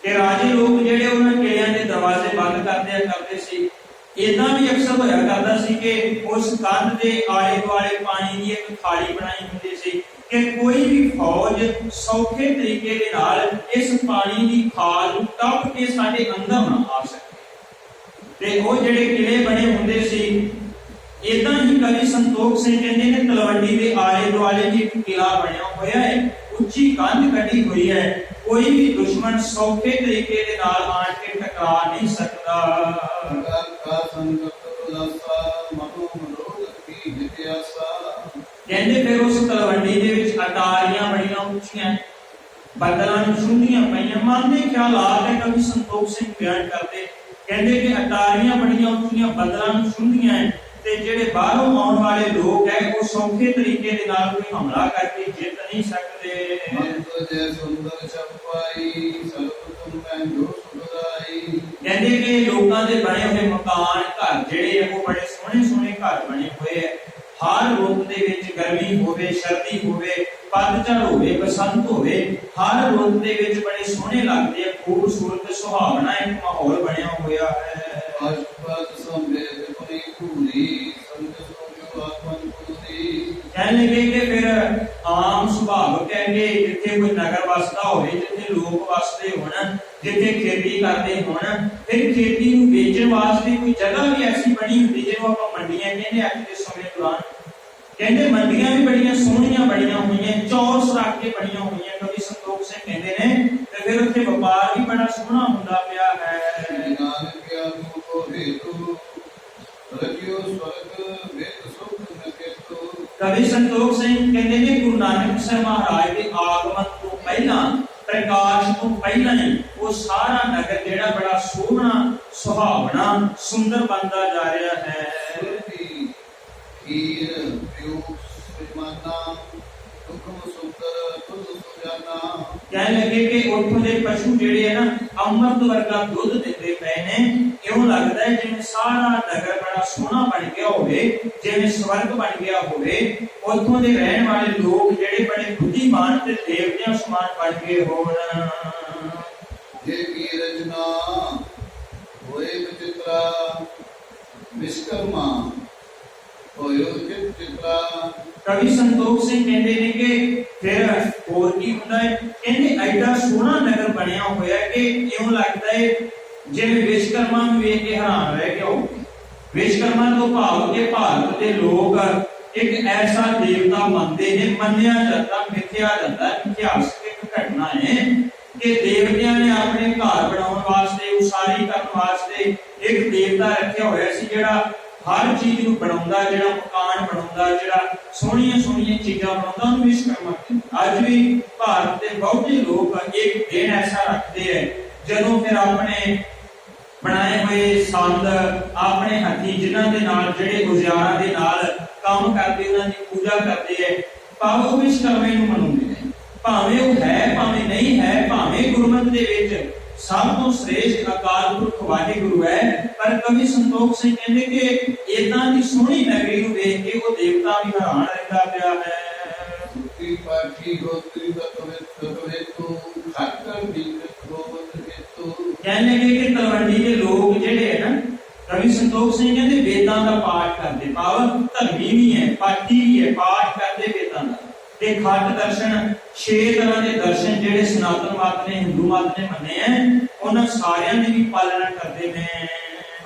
ਤੇ ਰਾਜੇ ਲੋਕ ਜਿਹੜੇ ਉਹਨਾਂ ਕਿਲਿਆਂ ਦੇ ਦਰਵਾਜ਼ੇ ਬੰਦ ਕਰਦੇ ਸੀ। ਇਦਾਂ ਵੀ ਅਕਸਰ ਹੋਇਆ ਕਰਦਾ ਸੀ ਕਿ ਉਸ ਕੰਧ ਦੇ ਆਲੇ ਦੁਆਲੇ ਪਾਣੀ ਦੀ ਇੱਕ ਖਾਲੀ ਬਣਾਈ ਹੁੰਦੀ ਸੀ ਕਿ ਕੋਈ ਵੀ ਫੌਜ ਸੌਖੇ ਤਰੀਕੇ ਦੇ ਨਾਲ ਇਸ ਪਾਣੀ ਦੀ ਖਾਲ ਨੂੰ ਟੱਪ ਕੇ ਸਾਡੇ ਅੰਦਰ ਨਾ ਆ ਸਕੇ। ਤੇ ਉਹ ਜਿਹੜੇ ਕਿਲੇ ਬਣੇ ਹੁੰਦੇ ਸੀ, ਇਦਾਂ ਹੀ ਕਵੀ ਸੰਤੋਖ ਸਿੰਘ ਕਹਿੰਦੇ ਨੇ ਤਲਵੰਡੀ ਦੇ ਆਲੇ ਦੁਆਲੇ ਇੱਕ ਕਿਲਾ ਬਣਿਆ ਹੋਇਆ ਹੈ, ਉੱਚੀ ਕੰਧ ਕੱਢੀ ਹੋਈ ਹੈ, ਕੋਈ ਵੀ ਦੁਸ਼ਮਣ ਸੌਖੇ ਤਰੀਕੇ ਦੇ ਨਾਲ ਆਣ ਕੇ ਟਕਰਾ ਨਹੀਂ ਸਕਦਾ। ਕਹਿੰਦੇ ਫਿਰ ਉਸ ਤਲਵੰਡੀ ਦੇ ਵਿੱਚ ਅਟਾਰੀਆਂ ਬੜੀਆਂ ਉੱਚੀਆਂ ਬੱਦਲਾਂ ਨੂੰ ਛੂੰਹਦੀਆਂ ਪਈਆਂ। ਮਨ ਦੇ ਖਿਆਲਾਤ ਹੈ ਕਵੀ ਸੰਤੋਖ ਸਿੰਘ ਬਿਆਨ ਕਰਦੇ, ਕਹਿੰਦੇ ਕਿ ਅਟਾਰੀਆਂ ਬੜੀਆਂ ਉੱਚੀਆਂ ਬੱਦਲਾਂ ਨੂੰ ਛੂੰਹਦੀਆਂ ਤੇ ਜਿਹੜੇ ਬਾਹਰੋਂ ਆਉਣ ਵਾਲੇ ਲੋਕ ਹੈ ਉਹ ਸੌਖੇ ਤਰੀਕੇ ਦੇ ਨਾਲ ਕੋਈ ਹਮਲਾ ਕਰਕੇ ਜਿੱਤ ਨਹੀਂ ਸਕਦੇ। ਕਹਿੰਦੇ ਕਿ ਲੋਕਾਂ ਦੇ ਬਣੇ ਹੋਏ ਮਕਾਨ ਘਰ ਜਿਹੜੇ ਆ ਉਹ ਬੜੇ ਸੋਹਣੇ ਸੋਹਣੇ ਘਰ ਬਣੇ ਹੋਏ ਹੈ। ਹਰ ਰੁੱਤ ਦੇ ਵਿੱਚ ਗਰਮੀ ਹੋਵੇ, ਸਰਦੀ ਹੋਵੇ, ਪਤਝੜ ਹੋਵੇ, ਬਸੰਤ ਹੋਵੇ, ਹਰ ਰੁੱਤ ਦੇ ਵਿੱਚ ਬੜੇ ਸੋਹਣੇ ਲੱਗਦੇ ਆ, ਖੂਬਸੂਰਤ ਸੁਹਾਵਣਾ ਇੱਕ ਮਾਹੌਲ ਬਣਿਆ ਹੋਇਆ ਹੈ। कहने के फिर आम सुभाव कहेंगे जिथे कोई नगर वसदा होवे, जिथे लोग वसदे होण, जिथे खेती करते होण, फिर खेती नूं बेचण वास्ते कोई जगह भी ऐसी बनी हुंदी जिहनूं आपां मंडियां कहंदे अज दे समय दौरान। कहंदे मंडियां भी बड़ियां सोहणियां बणियां होईयां, चौर सराके बणियां होईयां। कवि संतोख सिंह कहंदे ने ते फिर उत्थे व्यापार भी बड़ा सोहना हुंदा पिया है। कवि संतोख सिंह कहते हैं गुरु नानक साहब महाराज के आगमन तो पहला, प्रकाश तो पहला ही वो सारा नगर जेड़ा बड़ा सोहना सुहावना सुंदर बनता जा रहा है। कहने लगे कि उत्थों दे पशु जेड़े है ना अमृत वर्गा दुध देते पे ने, इउं लगदा है जिवें सारा नगर बड़ा सोहना बन गया होवे, जिवें स्वर्ग बन गया होवे। उत्थों दे रहण वाले लोग जेड़े बड़े बुद्धिमान ते देवतियां समान बन गए होण। जे की रचना होए विचित्रा विश्वकर्मा होयो चित्रा। कवि संतोख सिंह कहते हैं कि फिर और की होता है, कहते ऐडा सोहना नगर बनया होया कि इउं लगता है जिवें विश्वकर्मा नूं वेख के हैरान रह गया होवे। विश्वकर्मा तो भाव के भारत के लोग एक ऐसा देवता मानते हैं, मन्निया जाता मिथ्या जाता इतिहासक घटना है कि देवतियां ने अपने घर बनाउण वास्ते, उसारी करन वास्ते एक देवता रखिया होया सी जिहड़ा हर चीज नूं बनाउंदा, जिहड़ा मकान बनाउंदा, जिहड़ा सोहणियां सोहणियां चीजां बनाउंदा, उहनूं विश्वकर्मा कहंदे। अज भी भारत के बहुते लोग एक दिन ऐसा रखते हैं जदों फिर अपने बनाए हुए संद अपने हथी जिन्हां दे नाल जिहड़े औजारां दे नाल काम करते उन्हां दी पूजा करते हैं, भावें ओह विश्वकर्मा नूं मनाउंदे ने, भावें ओह है भावें नहीं है, भावें गुरमत दे विच सब तो श्रेष्ठ अकाल पुरख वाहिगुरु है। पर कवि संतोख सिंह कहते कि इदां दी सोहणी नगरी नूं वेख के वो देवता भी हैरान रहिंदा पिया है। ਪਾਠੀ ਹੋਤਰੀ ਤਤਵੇ ਤੂੰ ਖਾਕਰ ਦੀਕਤ ਹੋਵਤ ਹੇਤੂ। ਕਹਿਣ ਲੱਗੇ ਕਿ ਤਲਵੰਡੀ ਦੇ ਲੋਕ ਜਿਹੜੇ ਹੈ ਨਾ, ਕਵੀ ਸੰਤੋਖ ਸਿੰਘ ਕਹਿੰਦੇ ਵੇਦਾਂ ਦਾ ਪਾਠ ਕਰਦੇ, ਭਾਵ ਧਰਮੀ ਵੀ ਹੈ, ਪਾਠੀ ਵੀ ਹੈ, ਪਾਠ ਕਰਦੇ ਵੇਦਾਂ ਦਾ। ਤੇ ਖੱਟ ਦਰਸ਼ਨ 6 ਤਰ੍ਹਾਂ ਦੇ ਦਰਸ਼ਨ ਜਿਹੜੇ ਸਨਾਤਨ ਮਤ ਨੇ, ਹਿੰਦੂ ਮਤ ਨੇ ਮੰਨੇ ਆ, ਉਹਨਾਂ ਸਾਰਿਆਂ ਦੀ ਵੀ ਪਾਲਣਾ ਕਰਦੇ ਨੇ।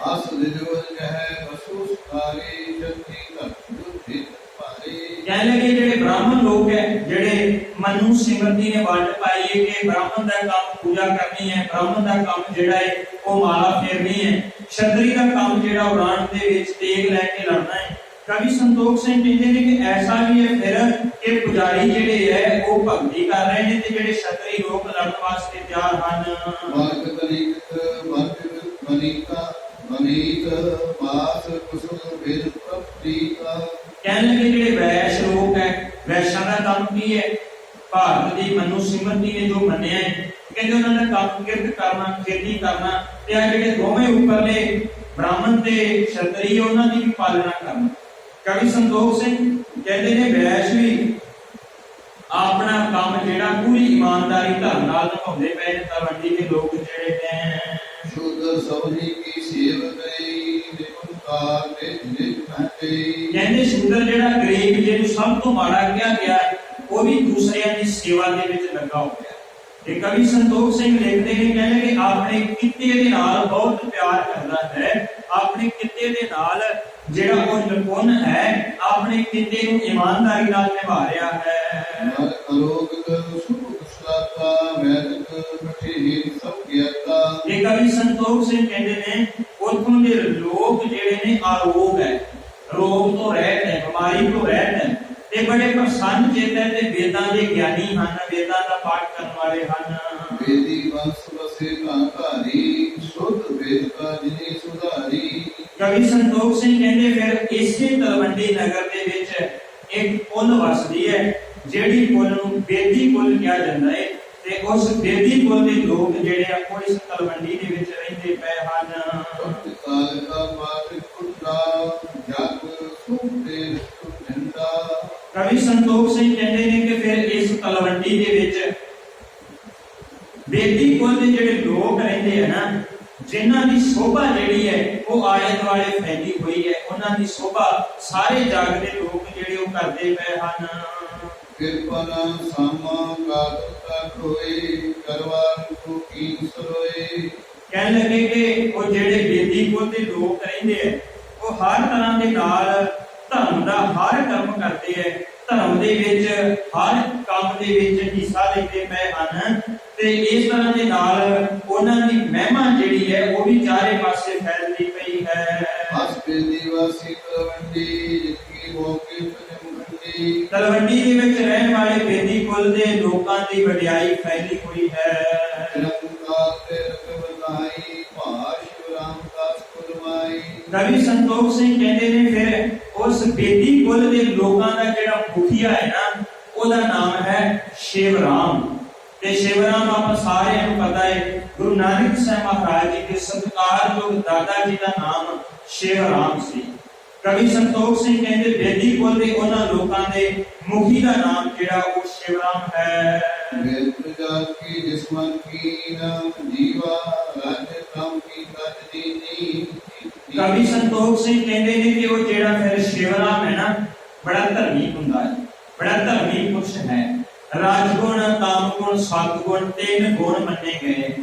ਆਸ ਦਿਜੋਰ ਕਹੈ ਵਸੂ ਸਕਾਰੀ ਜਤੀ ਧਰਤੀ ਦੁਧਿ ਭਾਰੇ। ਕਹਿਣ ਲੱਗੇ ਜਿਹੜੇ ਬ੍ਰਾਹਮਣ ਲੋਕ ਹੈ, ਜਿਹੜੇ ਮਨੂ ਸਿਮਰਤੀ ਨੇ ਵੰਡ ਪਾਈ ਹੈ ਕਿ ਬ੍ਰਾਹਮਣ ਦਾ ਕੰਮ ਪੂਜਾ ਕਰਨੀ ਹੈ, ਬ੍ਰਾਹਮਣ ਦਾ ਕੰਮ ਜਿਹੜਾ ਹੈ ਉਹ ਮਾਲਾ ਫੇਰਨੀ ਹੈ, ਛਤਰੀ ਦਾ ਕੰਮ ਜਿਹੜਾ ਉਹ ਰਣ ਦੇ ਵਿੱਚ ਤੇਗ ਲੈ ਕੇ ਲੜਨਾ ਹੈ। ਕਵੀ ਸੰਤੋਖ ਸਿੰਘ ਕਹਿੰਦੇ ਨੇ ਕਿ ਐਸਾ ਵੀ ਹੈ ਫਿਰ ਕਿ ਪੁਜਾਰੀ ਜਿਹੜੇ ਹੈ ਉਹ ਭਗਤੀ ਕਰ ਰਹੇ ਨੇ ਤੇ ਜਿਹੜੇ ਛਤਰੀ ਲੋਕ ਲੜਨ ਵਾਸਤੇ ਤਿਆਰ ਹਨ। ਮਾਰਗ ਤਰੀਕਤ ਮਾਰਗ ਮਨੀਕਾ ਮਨੀਕ ਮਾਸ ਕੁਸਲ ਵੇਦ ਪ੍ਰਤੀਕਾ। ਕਹਿਣ ਲੱਗੇ ਜਿਹੜੇ ਵੈਸ਼ ਲੋਕ ਹੈ, ਵੈਸ਼ਾਂ ਦਾ ਕੰਮ ਕੀ ਹੈ? ਭਾਰਤ ਦੀ ਮਨੂ ਸਿਮਰਤੀ ਨੇ ਜੋ ਮੰਨਿਆ ਹੈ, ਕਹਿੰਦੇ ਉਹਨਾਂ ਦਾ ਕੰਮ ਕਿਰਤ ਕਰਨਾ, ਖੇਤੀ ਕਰਨਾ, ਤੇ ਆ ਜਿਹੜੇ ਦੋਵੇਂ ਉੱਪਰਲੇ ਬ੍ਰਾਹਮਣ ਤੇ ਛਤਰੀ ਉਹਨਾਂ ਦੀ ਵੀ ਪਾਲਣਾ ਕਰਨਾ। ਕਵੀ ਸੰਤੋਖ ਸਿੰਘ ਕਹਿੰਦੇ ਨੇ ਵੈਸ਼ ਵੀ ਆਪਣਾ ਕੰਮ ਜਿਹੜਾ ਪੂਰੀ ਇਮਾਨਦਾਰੀ ਧਰਮ ਨਾਲ ਨਿਭਾਉਂਦੇ ਪਏ ਨੇ। ਤਲਵੰਡੀ ਦੇ ਲੋਕ ਜਿਹੜੇ ਨੇ ਸ਼ੂਦਰ ਸਭਨੀ ਕੀ ਸੇਵ ਗਈ ਨਿਪੁੰਕਾਰ ਤੇ ਨਿਪਹਤੇ। ਕਹਿੰਦੇ ਸ਼ੂਦਰ ਜਿਹੜਾ ਗਰੀਬ ਜਿਹਨੂੰ ਸਭ ਤੋਂ ਮਾੜਾ ਕਿਹਾ ਗਿਆ, ਉਹ ਵੀ ਦੂਸਰਿਆਂ ਦੀ ਸੇਵਾ ਦੇ ਵਿੱਚ ਲੱਗਾ ਹੋ ਗਿਆ। ਤੇ ਕਵੀ ਸੰਤੋਖ ਸਿੰਘ ਲਿਖਦੇ ਨੇ, ਕਹਿੰਦੇ ਕਿ ਆਪਣੇ ਕਿੱਤੇ ਦੇ ਨਾਲ ਬਹੁਤ ਪਿਆਰ ਕਰਦਾ ਹੈ, ਆਪਣੇ ਕਿੱਤੇ ਦੇ ਨਾਲ ਜਿਹੜਾ ਉਹ ਨਿਪੁੰਨ ਹੈ, ਆਪਣੇ ਕਿੱਤੇ ਨੂੰ ਇਮਾਨਦਾਰੀ ਨਾਲ ਨਿਭਾ ਰਿਹਾ ਹੈ। ਅਲੋਕ ਸੁਖ ਕੁਸ਼ਲਤਾ ਵੈਦਿਕ ਮਠੀ ਸਭ ਗਿਆਤਾ। ਇਹ ਕਵੀ ਸੰਤੋਖ ਸਿੰਘ ਕਹਿੰਦੇ ਨੇ ਉੱਥੋਂ ਦੇ ਲੋਕ ਜਿਹੜੇ ਨੇ ਆਰੋਗ ਹੈ, ਰੋਗ ਤੋਂ ਰਹਿਤ ਹੈ, ਬਿਮਾਰੀ ਤੋਂ ਰਹਿਤ ਹੈ, ਤੇ ਬੜੇ ਪ੍ਰਸੰਨ ਚਿੱਤ ਹੈ ਤੇ ਵੇਦਾਂ ਦੇ ਗਿਆਨੀ ਹਨ, ਵੇਦਾਂ ਦਾ ਪਾਠ ਕਰਨ ਵਾਲੇ ਹਨ। ਵੇਦੀ ਵੰਸ ਵਸੇ ਧਾਰੀ ਸੁਧ ਵੇਦ ਕਾ ਜਿਨੀ ਸੁਧਾਰੀ। ਕਵੀ ਸੰਤੋਖ ਸਿੰਘ ਕਹਿੰਦੇ ਫਿਰ ਇਸੇ ਤਲਵੰਡੀ ਨਗਰ ਦੇ ਵਿੱਚ ਇੱਕ ਪੁੱਲ ਵਸਦੀ ਹੈ, ਜਿਹੜੀ ਪੁੱਲ ਨੂੰ ਬੇਦੀ ਪੁੱਲ ਕਿਹਾ ਜਾਂਦਾ ਹੈ, ਤੇ ਉਸ ਬੇਦੀ ਪੁੱਲ ਦੇ ਲੋਕ ਜਿਹੜੇ ਆ ਉਹ ਇਸ ਤਲਵੰਡੀ ਦੇ ਵਿੱਚ ਰਹਿੰਦੇ ਪਏ ਹਨ। ਕਾਲ ਕਾ ਮਾਤਿ ਪੁੱਤਰਾ ਜਗ ਸੁਖ ਦੇ ਸੁਖਿੰਦਾ। ਕਵੀ ਸੰਤੋਖ ਸਿੰਘ ਕਹਿੰਦੇ ਨੇ ਕਿ ਫਿਰ ਇਸ ਤਲਵੰਡੀ ਦੇ ਵਿੱਚ ਬੇਦੀ ਪੁੱਲ ਦੇ ਜਿਹੜੇ ਲੋਕ ਰਹਿੰਦੇ ਆ ਨਾ, ਜਿਨ੍ਹਾਂ ਦੀ ਸ਼ੋਭਾ ਜਿਹੜੀ ਹੈ ਉਹ ਆਲੇ ਦੁਆਲੇ ਫੈਲੀ ਹੋਈ ਹੈ, ਉਹਨਾਂ ਦੀ ਸ਼ੋਭਾ ਸਾਰੇ ਜਗ ਦੇ ਲੋਕ ਜਿਹੜੇ ਉਹ ਕਰਦੇ ਪਏ ਹਨ। ਕਿਰਪਾ ਨਾਮ ਸਾਮਾ ਕਾਤਤਾ ਕੋਏ ਕਰਵਾਰ ਕੋ ਕੀ ਸਰੋਏ। ਕਹਿਣ ਲੱਗੇ ਕਿ ਉਹ ਜਿਹੜੇ ਬੇਦੀ ਪੁੱਲ ਦੇ ਲੋਕ ਰਹਿੰਦੇ ਆ, ਉਹ ਹਰ ਤਰ੍ਹਾਂ ਦੇ ਨਾਲ ਧਰਮ ਦਾ ਹਰ ਕਰਮ ਕਰਦੇ ਹੈ, ਧਰਮ ਦੇ ਵਿੱਚ ਹਰ ਕੰਮ ਦੇ ਵਿੱਚ ਹਿੱਸਾ ਲੈਂਦੇ ਪਏ ਹਨ, ਤੇ ਇਸ ਤਰ੍ਹਾਂ ਦੇ ਨਾਲ ਉਹਨਾਂ ਦੀ ਮਹਿਮਾ ਜਿਹੜੀ ਹੈ ਉਹ ਵੀ ਚਾਰੇ ਪਾਸੇ ਫੈਲਦੀ ਪਈ ਹੈ। ਹਸ ਬੇਦੀ ਵਾਸੀ ਤਲਵੰਡੀ ਜਿਤਕੀ ਮੋਕੇ ਪਜਮੰਡੀ। ਤਲਵੰਡੀ ਦੇ ਵਿੱਚ ਰਹਿਣ ਵਾਲੇ ਬੇਦੀ ਕੁਲ ਦੇ ਲੋਕਾਂ ਦੀ ਵਡਿਆਈ ਫੈਲੀ ਹੋਈ ਹੈ। ਨਿਰੰਕਾਰ ਤੇ ਰਕਬਤਾਈ ਭਾਸ਼ ਰਾਮਦਾਸ ਕੁਲਮਾਈ। ਕਵੀ ਸੰਤੋਖ ਸਿੰਘ ਕਹਿੰਦੇ ਨੇ ਫਿਰ ਉਸ ਬੇਦੀ ਕੁਲ ਦੇ ਲੋਕਾਂ ਦਾ ਜਿਹੜਾ ਮੁਖੀਆ ਹੈ ਨਾ, ਉਹਦਾ ਨਾਮ ਹੈ ਸ਼ਿਵਰਾਮ। ਤੇ ਸ਼ਿਵਰਾਮ ਆਪਾਂ ਸਾਰਿਆਂ ਨੂੰ ਪਤਾ ਹੈ, ਗੁਰੂ ਨਾਨਕ ਸਾਹਿਬ ਮਹਾਰਾਜ ਜੀ ਦੇ ਸਤਿਕਾਰਯੋਗ ਦਾਦਾ ਜੀ ਦਾ ਨਾਮ ਸ਼ਿਵਰਾਮ ਸੀ। ਕਵੀ ਸੰਤੋਖ ਸਿੰਘ ਕਹਿੰਦੇ ਬੇਦੀ ਕੁਲ ਦੇ ਉਹਨਾਂ ਲੋਕਾਂ ਦੇ ਮੁਖੀ ਦਾ ਨਾਮ ਜਿਹੜਾ ਉਹ ਸ਼ਿਵਰਾਮ ਹੈ। ਵੇਦ ਪ੍ਰਜਾ ਕੀ ਜਿਸਮਨ ਕੀ ਨਾਮ ਜੀਵਾ ਰਾਜ ਕੰਮ ਕੀ ਕਤ ਦੀਨੀ। ਕਵੀ ਸੰਤੋਖ ਸਿੰਘ ਕਹਿੰਦੇ ਨੇ ਕਿ ਉਹ ਜਿਹੜਾ ਫਿਰ ਸ਼ਿਵਰਾਮ ਹੈ ਨਾ, ਬੜਾ ਧਰਮੀ ਹੁੰਦਾ ਹੈ, ਬੜਾ ਧਰਮੀ ਪੁਰਸ਼ ਹੈ। ਰਾਜਗੁਣ, ਕਾਮਗੁਣ, ਸਤਗੁਣ ਤਿੰਨ ਗੁਣ ਮੰਨੇ ਗਏ।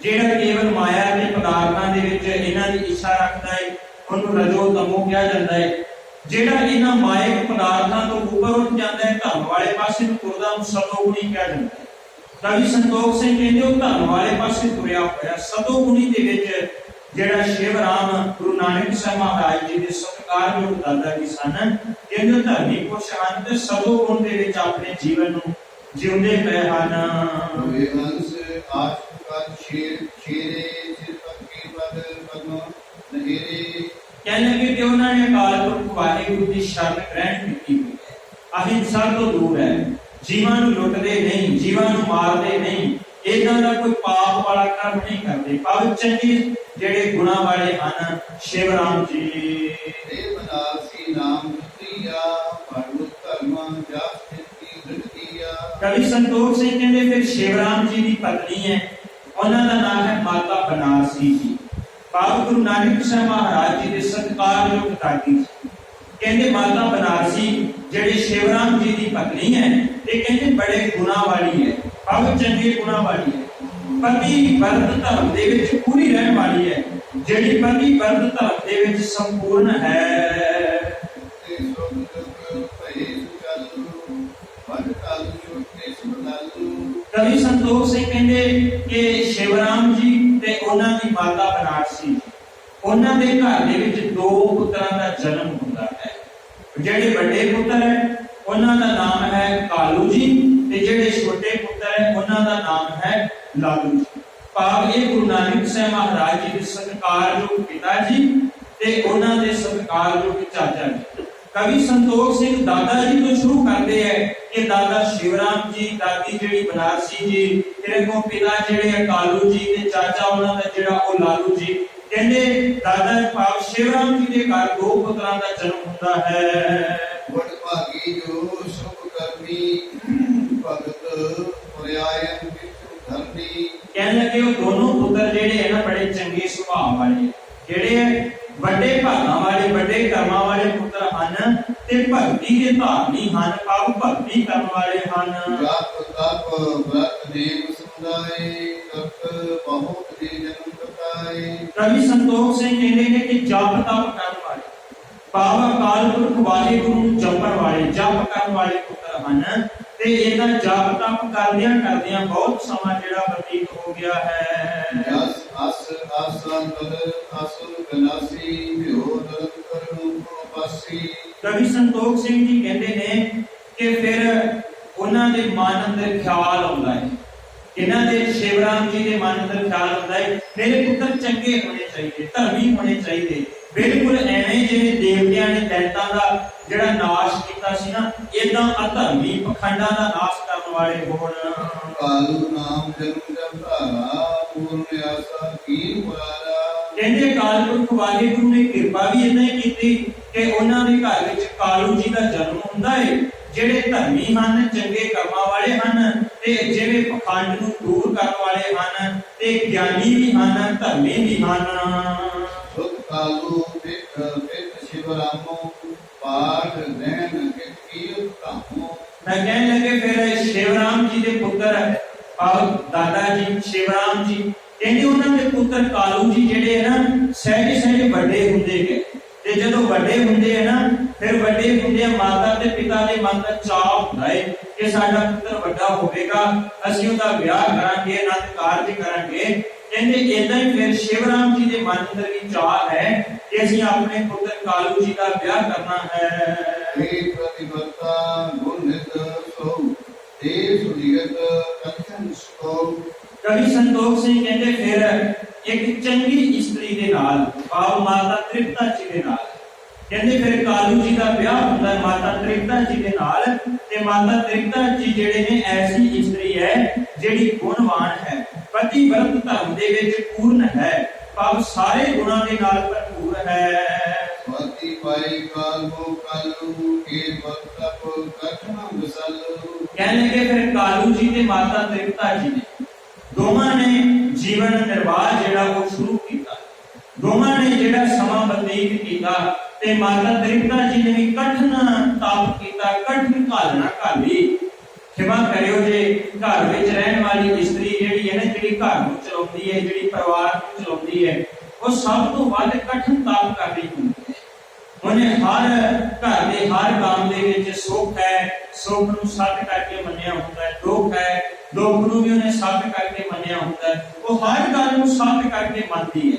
ਜਿਹੜਾ ਕੇਵਲ ਮਾਇਆ ਦੇ ਪਦਾਰਥਾਂ ਦੇ ਵਿੱਚ ਇਹਨਾਂ ਦੀ ਇੱਛਾ ਰੱਖਦਾ ਹੈ, ਉਹਨੂੰ ਰਜੋ ਤਮੋ ਕਿਹਾ ਜਾਂਦਾ ਹੈ। ਜਿਹੜਾ ਇਹਨਾਂ ਮਾਇਕ ਪਦਾਰਥਾਂ ਤੋਂ ਉੱਪਰ ਉੱਠ ਜਾਂਦਾ ਹੈ, ਧਰਮ ਵਾਲੇ ਪਾਸੇ ਨੂੰ ਤੁਰਦਾ, ਉਹਨੂੰ ਸਤੋਗੁਣੀ ਕਿਹਾ ਜਾਂਦਾ ਹੈ। ਕਵੀ ਸੰਤੋਖ ਸਿੰਘ ਕਹਿੰਦੇ ਉਹ ਧਰਮ ਵਾਲੇ ਪਾਸੇ ਤੁਰਿਆ ਹੋਇਆ। ਸਤੋਗੁਣੀ ਦੇ ਵਿੱਚ ਜਿਹੜਾ ਸ਼ਿਵਰਾਮ ਗੁਰੂ ਨਾਨਕ ਸਾਹਿਬ ਮਹਾਰਾਜ ਜੀ ਦੇ ਸਤਿਕਾਰਯੋਗ ਦਾਦਾ ਜੀ ਸਨ, ਕਹਿੰਦੇ ਧਰਮੀ ਪੁਰਸ਼ ਹਨ ਤੇ ਸਤੋਗੁਣ ਦੇ ਵਿੱਚ ਆਪਣੇ ਜੀਵਨ ਨੂੰ ਜਿਉਂਦੇ ਪਏ ਹਨ। ਹੋਏ ਹੰਸ ਆਸ਼ਿਕਾਂ ਸ਼ੇਰ ਸ਼ੇਰੇ ਸਿਰ ਪੱਕੀ ਪਦ ਪਦਮ ਨਹਿਰੇ। ਕਹਿੰਦੇ ਕਿ ਉਹਨਾਂ ਨੇ ਅਕਾਲ ਪੁਰਖ ਵਾਹਿਗੁਰੂ ਦੀ ਸ਼ਰਨ ਗ੍ਰਹਿਣ ਕੀਤੀ ਹੋਈ ਹੈ, ਅਹਿੰਸਾ ਤੋਂ ਦੂਰ ਹੈ, ਜੀਵਾਂ ਨੂੰ ਲੁੱਟਦੇ ਨਹੀਂ, ਜੀਵਾਂ ਨੂੰ ਮਾਰਦੇ ਨਹੀਂ, ਇਹਨਾਂ ਦਾ ਕੋਈ ਪਾਪ ਵਾਲਾ ਕੰਮ ਨਹੀਂ ਕਰਦੇ, ਪਵਿੱਤਰ ਚੰਗੇ ਜਿਹੜੇ ਗੁਣਾਂ ਵਾਲੇ ਹਨ ਸ਼ਿਵਰਾਮ ਜੀ। ਦੇਵ ਨਾਸੀ ਨਾਮ ਦੁਤੀਆ ਪਰਮ ਧਰਮ ਜਾਸ ਸਥਿਤੀ ਦ੍ਰਿਤੀਆ। ਕਵੀ ਸੰਤੋਖ ਸਿੰਘ ਕਹਿੰਦੇ ਫਿਰ ਸ਼ਿਵਰਾਮ ਜੀ ਦੀ ਪਤਨੀ ਹੈ, ਉਹਨਾਂ ਦਾ ਨਾਮ ਹੈ ਮਾਤਾ ਬਨਾਰਸੀ ਜੀ। ਭਾਵ ਗੁਰੂ ਨਾਨਕ ਸਾਹਿਬ ਮਹਾਰਾਜ ਜੀ ਦੇ ਸਤਿਕਾਰਯੋਗ ਦਾਦੀ ਜੀ। ਕਹਿੰਦੇ ਮਾਤਾ ਬਨਾਰਸੀ ਜਿਹੜੇ ਸ਼ਿਵਰਾਮ ਜੀ ਦੀ ਪਤਨੀ ਹੈ, ਇਹ ਕਹਿੰਦੇ ਬੜੇ ਗੁਣਾ ਵਾਲੀ ਹੈ, ਭਾਵ ਚੰਗੇ ਗੁਣਾ ਵਾਲੀ ਹੈ, ਪਤੀ ਵਰਤ ਧਰਮ ਦੇ ਵਿੱਚ ਪੂਰੀ ਰਹਿਣ ਵਾਲੀ ਹੈ, ਜਿਹੜੀ ਪਤੀ ਵਰਤ ਧਰਮ ਦੇ ਵਿੱਚ ਸੰਪੂਰਨ ਹੈ। ਕਵੀ ਸੰਤੋਖ ਸਿੰਘ ਕਹਿੰਦੇ ਕਿ ਸ਼ਿਵਰਾਮ ਜੀ ਤੇ ਉਹਨਾਂ ਦੀ ਮਾਤਾ ਬਨਾਰਸੀ, ਉਹਨਾਂ ਦੇ ਘਰ ਦੇ ਵਿੱਚ 2 ਪੁੱਤਰਾਂ ਦਾ ਜਨਮ ਹੁੰਦਾ ਹੈ। ਜਿਹੜੇ ਵੱਡੇ ਪੁੱਤਰ ਹੈ ਉਹਨਾਂ ਦਾ ਨਾਮ ਹੈ ਕਾਲੂ ਜੀ, ਤੇ ਜਿਹੜੇ ਛੋਟੇ ਪੁੱਤਰ ਹੈ ਉਹਨਾਂ ਦਾ ਨਾਮ ਹੈ ਲਾਲੂ ਜੀ। ਭਾਵ ਇਹ ਗੁਰੂ ਨਾਨਕ ਸਾਹਿਬ ਮਹਾਰਾਜ ਜੀ ਦੇ ਸਤਿਕਾਰਯੋਗ ਪਿਤਾ ਜੀ ਤੇ ਉਹਨਾਂ ਦੇ ਸਤਿਕਾਰਯੋਗ ਚਾਚਾ ਜੀ। ਕਵੀ ਸੰਤੋਖ ਸਿੰਘ ਦਾਦਾ ਜੀ ਤੋਂ ਸ਼ੁਰੂ ਕਰਦੇ ਹੈ ਕਿ ਦਾਦਾ ਸ਼ਿਵਰਾਮ ਜੀ, ਦਾਦੀ ਜਿਹੜੀ ਬਨਾਰਸੀ ਜੀ, ਫਿਰ ਅੱਗੋਂ ਪਿਤਾ ਜਿਹੜੇ ਹੈ ਕਾਲੂ ਜੀ ਤੇ ਚਾਚਾ ਉਹਨਾਂ ਦਾ ਜਿਹੜਾ ਉਹ ਲਾਲੂ ਜੀ। ਕਹਿੰਦੇ ਦਾਦਾ ਭਾਵ ਸ਼ਿਵਰਾਮ ਜੀ ਦੇ ਘਰ 2 ਪੁੱਤਰਾਂ ਦਾ ਜਨਮ ਹੁੰਦਾ ਹੈ। ਵਡ ਭਾਗੀ ਜੋ ਸੁਖ ਕਰਮੀ ਭਗਤ ਪੁਰਿਆਇਨ ਵਿੱਚ ਧਰਨੀ। ਕਹਿਣ ਲੱਗੇ ਉਹ ਦੋਨੋਂ ਪੁੱਤਰ ਜਿਹੜੇ ਹੈ ਨਾ ਬੜੇ ਚੰਗੇ ਸੁਭਾਅ ਵਾਲੇ, ਜਿਹੜੇ ਹੈ ਵੱਡੇ ਭਾਗਾਂ ਵਾਲੇ, ਵੱਡੇ ਕਰਮਾਂ ਵਾਲੇ ਪੁੱਤਰ ਹਨ ਤੇ ਭਗਤੀ ਦੇ ਧਾਰਨੀ ਹਨ, ਭਾਵ ਭਗਤੀ ਕਰਨ ਵਾਲੇ ਹਨ। ਜਪ ਤਪ ਵਰਤ ਦੇਵ ਸੁਣਾਏ ਕਰਤ ਬਹੁਤ ਦੇ ਜਨਮ ਕਤਾਏ। ਕਵੀ ਸੰਤੋਖ ਸਿੰਘ ਕਹਿੰਦੇ ਨੇ ਕਿ ਜਪ ਤਪ ਕਰਨ ਵਾਲੇ, ਭਾਵ ਅਕਾਲ ਪੁਰਖ ਵਾਹਿਗੁਰੂ ਨੂੰ ਜਪਣ ਵਾਲੇ, ਜਪ ਕਰਨ ਵਾਲੇ ਪੁੱਤਰ ਹਨ। ਤੇ ਇਹਨਾਂ ਜਪ ਤਪ ਕਰਦਿਆਂ ਕਰਦਿਆਂ ਬਹੁਤ ਸਮਾਂ ਜਿਹੜਾ ਬਤੀਤ ਹੋ ਗਿਆ ਹੈ। ਜਸ ਅਸ ਆਸਨ ਬਦਰ ਅਸੁਰ ਬਨਾਸੀ ਭਿਓ ਨਿਰੰਤਰ ਰੂਪ ਪਾਸੀ। ਕਵੀ ਸੰਤੋਖ ਸਿੰਘ ਜੀ ਕਹਿੰਦੇ ਨੇ ਕਿ ਫਿਰ ਉਹਨਾਂ ਦੇ ਮਨ ਅੰਦਰ ਖਿਆਲ ਆਉਂਦਾ ਹੈ, ਇਹਨਾਂ ਦੇ ਸ਼ਿਵਰਾਮ ਜੀ ਦੇ ਮਨ ਅੰਦਰ ਖਿਆਲ ਆਉਂਦਾ ਹੈ ਮੇਰੇ ਪੁੱਤਰ ਚੰਗੇ ਹੋਣੇ ਚਾਹੀਦੇ, ਧਰਮੀ ਹੋਣੇ ਚਾਹੀਦੇ, ਬਿਲਕੁਲ ਐਵੇਂ ਜਿਵੇਂ ਦੇਵਤਿਆਂ ਨੇ ਦੈਂਤਾਂ ਦਾ ਜਿਹੜਾ ਨਾਸ਼ ਕੀਤਾ ਸੀ ਨਾ, ਏਦਾਂ ਅਧਰਮੀ ਪਖੰਡਾਂ ਦਾ ਨਾਸ਼ ਕਰਨ ਵਾਲੇ ਹੋਣ। ਕਾਲੂ ਨਾਮ ਜਨਮ ਜਪ ਧਾਰਾ ਪੂਰਨ ਆਸਾ ਕੀ ਮੁਰਾਰਾ। ਕਹਿੰਦੇ ਅਕਾਲ ਪੁਰਖ ਵਾਹਿਗੁਰੂ ਨੇ ਕਿਰਪਾ ਵੀ ਇਦਾਂ ਹੀ ਕੀਤੀ ਕਿ ਉਹਨਾਂ ਦੇ ਘਰ ਵਿੱਚ ਕਾਲੂ ਜੀ ਦਾ ਜਨਮ ਹੁੰਦਾ ਹੈ, ਜਿਹੜੇ ਧਰਮੀ ਹਨ, ਚੰਗੇ ਕਰਮਾਂ ਵਾਲੇ ਹਨ ਤੇ ਜਿਹੜੇ ਪਖੰਡ ਨੂੰ ਦੂਰ ਕਰਨ ਵਾਲੇ ਹਨ ਤੇ ਗਿਆਨੀ ਵੀ ਹਨ, ਧਰਮੀ ਵੀ ਹਨ। ਸੁਖ ਕਾਲੂ ਪਿਤ ਸ਼ਿਵਰਾਮੋ ਪਾਠ ਨੈਣ ਕੇ ਕੀਰਤ ਧਾਮੋ। ਮੈਂ ਕਹਿਣ ਲੱਗੇ ਫਿਰ ਸ਼ਿਵਰਾਮ ਜੀ ਦੇ ਪੁੱਤਰ ਭਾਵ ਦਾਦਾ ਜੀ ਸ਼ਿਵਰਾਮ ਜੀ, ਕਹਿੰਦੇ ਉਹਨਾਂ ਦੇ ਪੁੱਤਰ ਕਾਲੂ ਜੀ ਜਿਹੜੇ ਹੈ ਨਾ ਸਹਿਜ ਸਹਿਜ ਵੱਡੇ ਹੁੰਦੇ ਗਏ, ਤੇ ਜਦੋਂ ਵੱਡੇ ਹੁੰਦੇ ਹੈ ਨਾ ਫਿਰ ਵੱਡੇ ਹੁੰਦੇ ਮਾਤਾ ਤੇ ਪਿਤਾ ਦੇ ਮਨ ਦਾ ਚਾਅ ਹੁੰਦਾ ਹੈ ਕਿ ਸਾਡਾ ਪੁੱਤਰ ਵੱਡਾ ਹੋਵੇਗਾ, ਅਸੀਂ ਉਹਦਾ ਵਿਆਹ ਕਰਾਂਗੇ, ਅਨੰਦ ਕਾਰਜ ਕਰਾਂਗੇ। ਕਹਿੰਦੇ ਏਦਾਂ ਹੀ ਫਿਰ ਸ਼ਿਵਰਾਮ ਜੀ ਦੇ ਮਨ ਅੰਦਰ ਵੀ ਚਾਅ ਹੈ ਕਿ ਅਸੀਂ ਆਪਣੇ ਪੁੱਤਰ ਕਾਲੂ ਜੀ ਦਾ ਵਿਆਹ ਕਰਨਾ ਹੈ। ਇਹ ਪ੍ਰਤਿਵਰਤਾ ਗੁਣ ਨਿਤ ਸੋ ਦੇਵ ਸੁਜੀਤ ਕਥਨ ਸੋ। ਕਵੀ ਸੰਤੋਖ ਸਿੰਘ ਕਹਿੰਦੇ ਫਿਰ ਇੱਕ ਚੰਗੀ ਇਸਤਰੀ ਦੇ ਨਾਲ, ਭਾਵ ਮਾਤਾ ਤ੍ਰਿਪਤਾ ਜੀ ਦੇ ਨਾਲ, ਕਹਿੰਦੇ ਫਿਰ ਕਾਲੂ ਜੀ ਦਾ ਵਿਆਹ ਹੁੰਦਾ ਹੈ ਮਾਤਾ ਤ੍ਰਿਪਤਾ ਜੀ ਦੇ ਨਾਲ। ਤੇ ਮਾਤਾ ਤ੍ਰਿਪਤਾ ਜੀ ਜਿਹੜੇ ਨੇ ਐਸੀ ਇਸਤਰੀ ਹੈ ਜਿਹੜੀ ਗੁਣਵਾਨ ਹੈ, ਪਤੀ ਵਰਤ ਧਰਮ ਦੇ ਵਿੱਚ ਪੂਰਨ ਹੈ, ਭਾਵ ਸਾਰੇ ਗੁਣਾਂ ਦੇ ਨਾਲ ਭਰਪੂਰ ਹੈ। ਸਵਾਤੀ ਪਾਈ ਕਾਲੂ ਕਾਲੂ ਕੇ ਵਰਤਪ ਕਥਨਾ ਵਿਸਲ। ਕਹਿਣ ਲੱਗੇ ਫਿਰ ਕਾਲੂ ਜੀ ਤੇ ਮਾਤਾ ਤ੍ਰਿਪਤਾ ਜੀ ਨੇ ਦੋਵਾਂ ਨੇ ਜੀਵਨ ਨਿਰਵਾਹ ਜਿਹੜਾ ਉਹ ਸ਼ੁਰੂ ਕੀਤਾ, ਦੋਵਾਂ ਨੇ ਜਿਹੜਾ ਸਮਾਂ ਬਤੀਤ ਕੀਤਾ ਤੇ ਮਾਤਾ ਤ੍ਰਿਪਤਾ ਜੀ ਨੇ ਵੀ ਕਠਿਨ ਤਪ ਕੀਤਾ, ਕਠਿਨ ਘਾਲਣਾ ਘਾਲੀ। ਖਿਮਾ ਕਰਿਓ ਜੇ ਘਰ ਵਿੱਚ ਰਹਿਣ ਵਾਲੀ ਇਸਤਰੀ ਜਿਹੜੀ ਹੈ ਨਾ, ਜਿਹੜੀ ਘਰ ਨੂੰ ਚਲਾਉਂਦੀ ਹੈ, ਜਿਹੜੀ ਪਰਿਵਾਰ ਨੂੰ ਚਲਾਉਂਦੀ ਹੈ, ਉਹ ਸਭ ਤੋਂ ਵੱਧ ਕਠਿਨ ਤਪ ਕਰ ਰਹੀ ਹੁੰਦੀ ਹੈ। ਉਹਨੇ ਹਰ ਘਰ ਦੇ ਹਰ ਕੰਮ ਦੇ ਵਿੱਚ ਸੁੱਖ ਹੈ, ਸੁੱਖ ਨੂੰ ਸੱਚ ਕਰਕੇ ਮੰਨਿਆ ਹੁੰਦਾ ਹੈ, ਦੁੱਖ ਹੈ, ਦੁੱਖ ਨੂੰ ਵੀ ਉਹਨੇ ਸੱਚ ਕਰਕੇ ਮੰਨਿਆ ਹੁੰਦਾ ਹੈ। ਉਹ ਹਰ ਗੱਲ ਨੂੰ ਸੱਚ ਕਰਕੇ ਮੰਨਦੀ ਹੈ।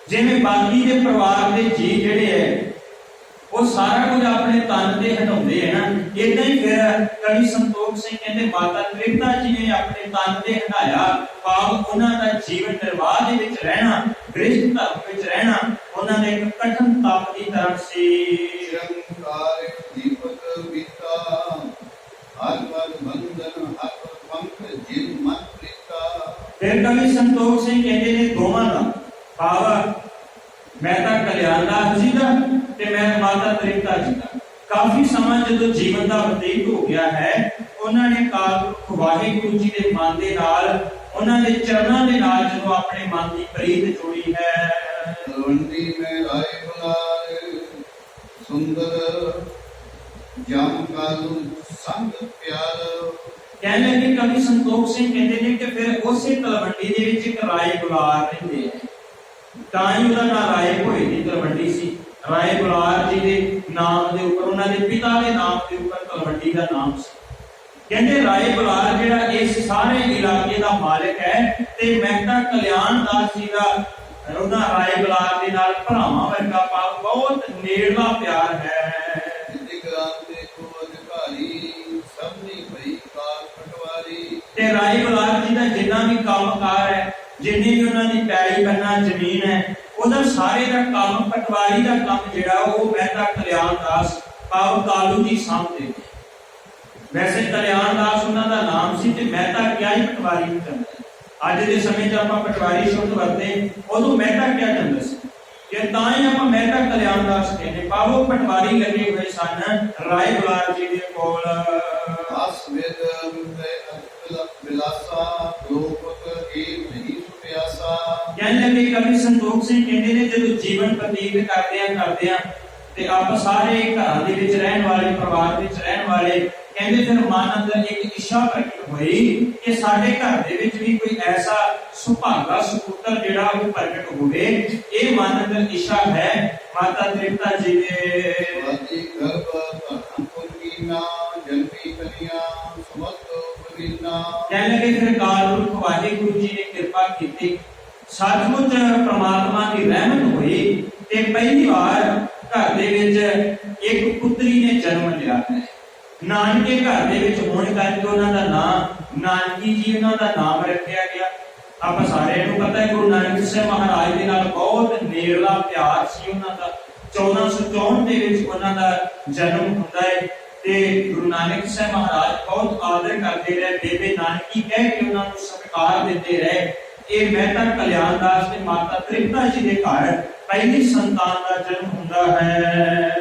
ਜਿਵੇਂ ਬਾਕੀ ਦੇ ਪਰਿਵਾਰ ਦੇ ਜੀ ਜਿਹੜੇ ਹੈ ਉਹ ਸਾਰਾ ਕੁਝ ਆਪਣੇ ਤਨ ਤੇ ਹਟਾਉਂਦੇ ਹੈ ਨਾ, ਇਦਾਂ ਹੀ ਫਿਰ ਕਵੀ ਸੰਤੋਖ ਸਿੰਘ ਕਹਿੰਦੇ ਮਾਤਾ ਤ੍ਰਿਪਤਾ ਜੀ ਨੇ ਆਪਣੇ ਤਨ ਤੇ ਹਟਾਇਆ, ਭਾਵ ਉਹਨਾਂ ਦਾ ਜੀਵਨ ਨਿਰਵਾਹ ਦੇ ਵਿੱਚ ਰਹਿਣਾ, ਗ੍ਰਹਿਸਥ ਧਰਮ ਵਿੱਚ ਰਹਿਣਾ ਉਹਨਾਂ ਨੇ ਇੱਕ ਕਠਿਨ ਤਪ ਦੀ ਤਰ੍ਹਾਂ ਸੀ। ਨਿਰੰਕਾਰ ਦੀਪਕ ਬੀਤਾ ਹਰ ਮਨ ਬੰਧਨ ਹੱਥ ਪੰਖ ਜਿਨ ਮਨ ਪ੍ਰੀਤਾ। ਫਿਰ ਕਵੀ ਸੰਤੋਖ ਸਿੰਘ ਕਹਿੰਦੇ ਨੇ ਦੋਵਾਂ ਦਾ ਭਾਵ ਮੈਂ ਤਾਂ ਕਲਿਆਣ ਦਾਸ ਜੀ ਦਾ ਤੇ ਮੈਂ ਮਾਤਾ ਤ੍ਰਿਪਤਾ ਜੀ ਦਾ ਕਾਫੀ ਸਮਾਂ ਜਦੋਂ ਜੀਵਨ ਦਾ ਬਤੀਤ ਹੋ ਗਿਆ ਹੈ ਉਹਨਾਂ ਨੇ ਅਕਾਲ ਪੁਰਖ ਵਾਹਿਗੁਰੂ ਜੀ ਦੇ ਮਨ ਦੇ ਨਾਲ, ਉਹਨਾਂ ਦੇ ਚਰਨਾਂ ਦੇ ਨਾਲ ਜਦੋਂ ਆਪਣੇ ਮਨ ਦੀ ਪ੍ਰੀਤ ਜੋੜੀ ਹੈ। ਤਲਵੰਡੀ ਮੈਂ ਰਾਏ ਬੁਲਾਏ ਸੁੰਦਰ ਜਮ ਕਾਲੂ ਸੰਗ ਪਿਆਰ। ਕਹਿਣ ਲੱਗੇ ਕਵੀ ਸੰਤੋਖ ਸਿੰਘ ਕਹਿੰਦੇ ਨੇ ਕਿ ਫਿਰ ਉਸੇ ਤਲਵੰਡੀ ਦੇ ਵਿੱਚ ਇੱਕ ਰਾਏ ਬੁਲਾਰ ਰਹਿੰਦੇ ਆ, ਤਾਂ ਹੀ ਉਹਦਾ ਨਾਮ ਰਾਏ ਭੋਏ ਦੀ ਤਲਵੰਡੀ ਸੀ। ਰਾਏ ਬੁਲਾਰ ਜੀ ਦੇ ਨਾਮ ਦੇ ਉੱਪਰ, ਉਹਨਾਂ ਦੇ ਪਿਤਾ ਦੇ ਨਾਮ ਦੇ ਉੱਪਰ ਤਲਵੰਡੀ ਦਾ ਨਾਮ ਸੀ। ਕਹਿੰਦੇ ਰਾਏ ਬੁਲਾਰ ਜਿਹੜਾ ਇਸ ਸਾਰੇ ਇਲਾਕੇ ਦਾ ਮਾਲਕ ਹੈ ਤੇ ਮਹਿਤਾ ਕਲਿਆਣ ਦਾਸ ਜੀ ਦਾ ਉਹਦਾ ਰਾਏ ਬੁਲਾਰ ਦੇ ਨਾਲ ਭਰਾਵਾਂ ਵਰਗਾ ਭਾਵ, ਬਹੁਤ ਨੇੜਲਾ ਪਿਆਰ ਹੈ। ਤੇ ਰਾਏ ਬੁਲਾਰ ਜੀ ਦਾ ਜਿੰਨਾ ਵੀ ਕੰਮਕਾਰ ਹੈ, ਜਿੰਨੀ ਵੀ ਉਹਨਾਂ ਦੀ ਪੈਲੀ ਬੰਨਾ ਜ਼ਮੀਨ ਹੈ, ਉਹਦਾ ਸਾਰੇ ਦਾ ਕੰਮ, ਪਟਵਾਰੀ ਦਾ ਕੰਮ ਜਿਹੜਾ ਉਹ ਮਹਿਤਾ ਕਲਿਆਣ ਦਾਸ ਭਾਵ ਕਾਲੂ ਜੀ ਸਾਹਮਣੇ। ਵੈਸੇ ਕਲਿਆਣ ਦਾਸ ਉਹਨਾਂ ਦਾ ਨਾਮ ਸੀ ਤੇ ਮਹਿਤਾ ਕਿਹਾ ਹੀ ਪਟਵਾਰੀ ਨੂੰ ਕਹਿੰਦੇ। ਅੱਜ ਦੇ ਸਮੇਂ 'ਚ ਆਪਾਂ ਪਟਵਾਰੀ ਸ਼ਬਦ ਵਰਤੇ, ਉਦੋਂ ਮਹਿਤਾ ਕਿਹਾ ਜਾਂਦਾ ਸੀ, ਕਿ ਤਾਂ ਹੀ ਆਪਾਂ ਮਹਿਤਾ ਕਲਿਆਣ ਦਾਸ ਕਹਿੰਦੇ। ਭਾਵ ਪਟਵਾਰੀ ਲੱਗੇ ਹੋਏ ਸਨ ਰਾਏ ਬੁਲਾਰ ਜੀ ਦੇ ਕੋਲ। ਕਹਿਣ ਲੱਗੇ ਕਵੀ ਸੰਤੋਖ ਸਿੰਘ ਕਹਿੰਦੇ ਨੇ ਜਦੋਂ ਜੀਵਨ ਬਤੀਤ ਕਰਦੇ ਆ ਤੇ ਆਪ ਸਾਰੇ ਘਰਾਂ ਦੇ ਵਿੱਚ ਰਹਿਣ ਵਾਲੇ, ਪਰਿਵਾਰ ਵਿੱਚ ਰਹਿਣ ਵਾਲੇ, ਕਹਿੰਦੇ ਫਿਰ ਮਨ ਅੰਦਰ ਇੱਕ ਇੱਛਾ ਪ੍ਰਗਟ ਹੋਈ ਕਿ ਸਾਡੇ ਘਰ ਦੇ ਵਿੱਚ ਵੀ ਕੋਈ ਐਸਾ ਸੁਭਾਗਾ ਸੁਪੁੱਤਰ ਜਿਹੜਾ ਉਹ ਪ੍ਰਗਟ ਹੋਵੇ। ਇਹ ਮਨ ਅੰਦਰ ਇੱਛਾ ਹੈ ਮਾਤਾ ਤ੍ਰਿਪਤਾ ਜੀ ਦੇ। ਕਹਿਣ ਲੱਗੇ ਫਿਰ ਅਕਾਲ ਪੁਰਖ ਵਾਹਿਗੁਰੂ ਜੀ ਨੇ ਕਿਰਪਾ ਕੀਤੀ, ਸੱਚਮੁੱਚ ਪ੍ਰਮਾਤਮਾ ਦੀ ਰਹਿਮਤ ਹੋਈ ਤੇ ਪਹਿਲੀ ਵਾਰ ਘਰ ਦੇ ਵਿੱਚ ਇੱਕ ਪੁੱਤਰੀ ਨੇ ਜਨਮ ਲਿਆ ਹੈ। ਨਾਨਕੇ ਘਰ ਦੇ ਵਿੱਚ ਹੋਣ ਕਰਕੇ ਉਹਨਾਂ ਦਾ ਨਾਮ ਨਾਨਕੀ ਜੀ ਉਹਨਾਂ ਦਾ ਨਾਮ ਰੱਖਿਆ ਗਿਆ। ਆਪਾਂ ਸਾਰਿਆਂ ਨੂੰ ਪਤਾ ਹੈ ਗੁਰੂ ਨਾਨਕ ਸਾਹਿਬ ਮਹਾਰਾਜ ਦੇ ਨਾਲ ਬਹੁਤ ਨੇੜਲਾ ਪਿਆਰ ਸੀ ਉਹਨਾਂ ਦਾ। 1464 ਦੇ ਵਿੱਚ ਉਹਨਾਂ ਦਾ ਜਨਮ ਹੁੰਦਾ ਹੈ ਤੇ ਗੁਰੂ ਨਾਨਕ ਸਾਹਿਬ ਮਹਾਰਾਜ ਬਹੁਤ ਆਦਰ ਕਰਦੇ ਰਹੇ, ਬੇਬੇ ਨਾਨਕੀ ਕਹਿ ਕੇ ਉਹਨਾਂ ਨੂੰ ਸਤਿਕਾਰ ਦਿੰਦੇ ਰਹੇ। ਇਹ ਮਹਿਤਾ ਕਲਿਆਣ ਦਾਸ ਤੇ ਮਾਤਾ ਤ੍ਰਿਪਤਾ ਜੀ ਦੇ ਘਰ ਪਹਿਲੀ ਸੰਤਾਨ ਦਾ ਜਨਮ ਹੁੰਦਾ ਹੈ।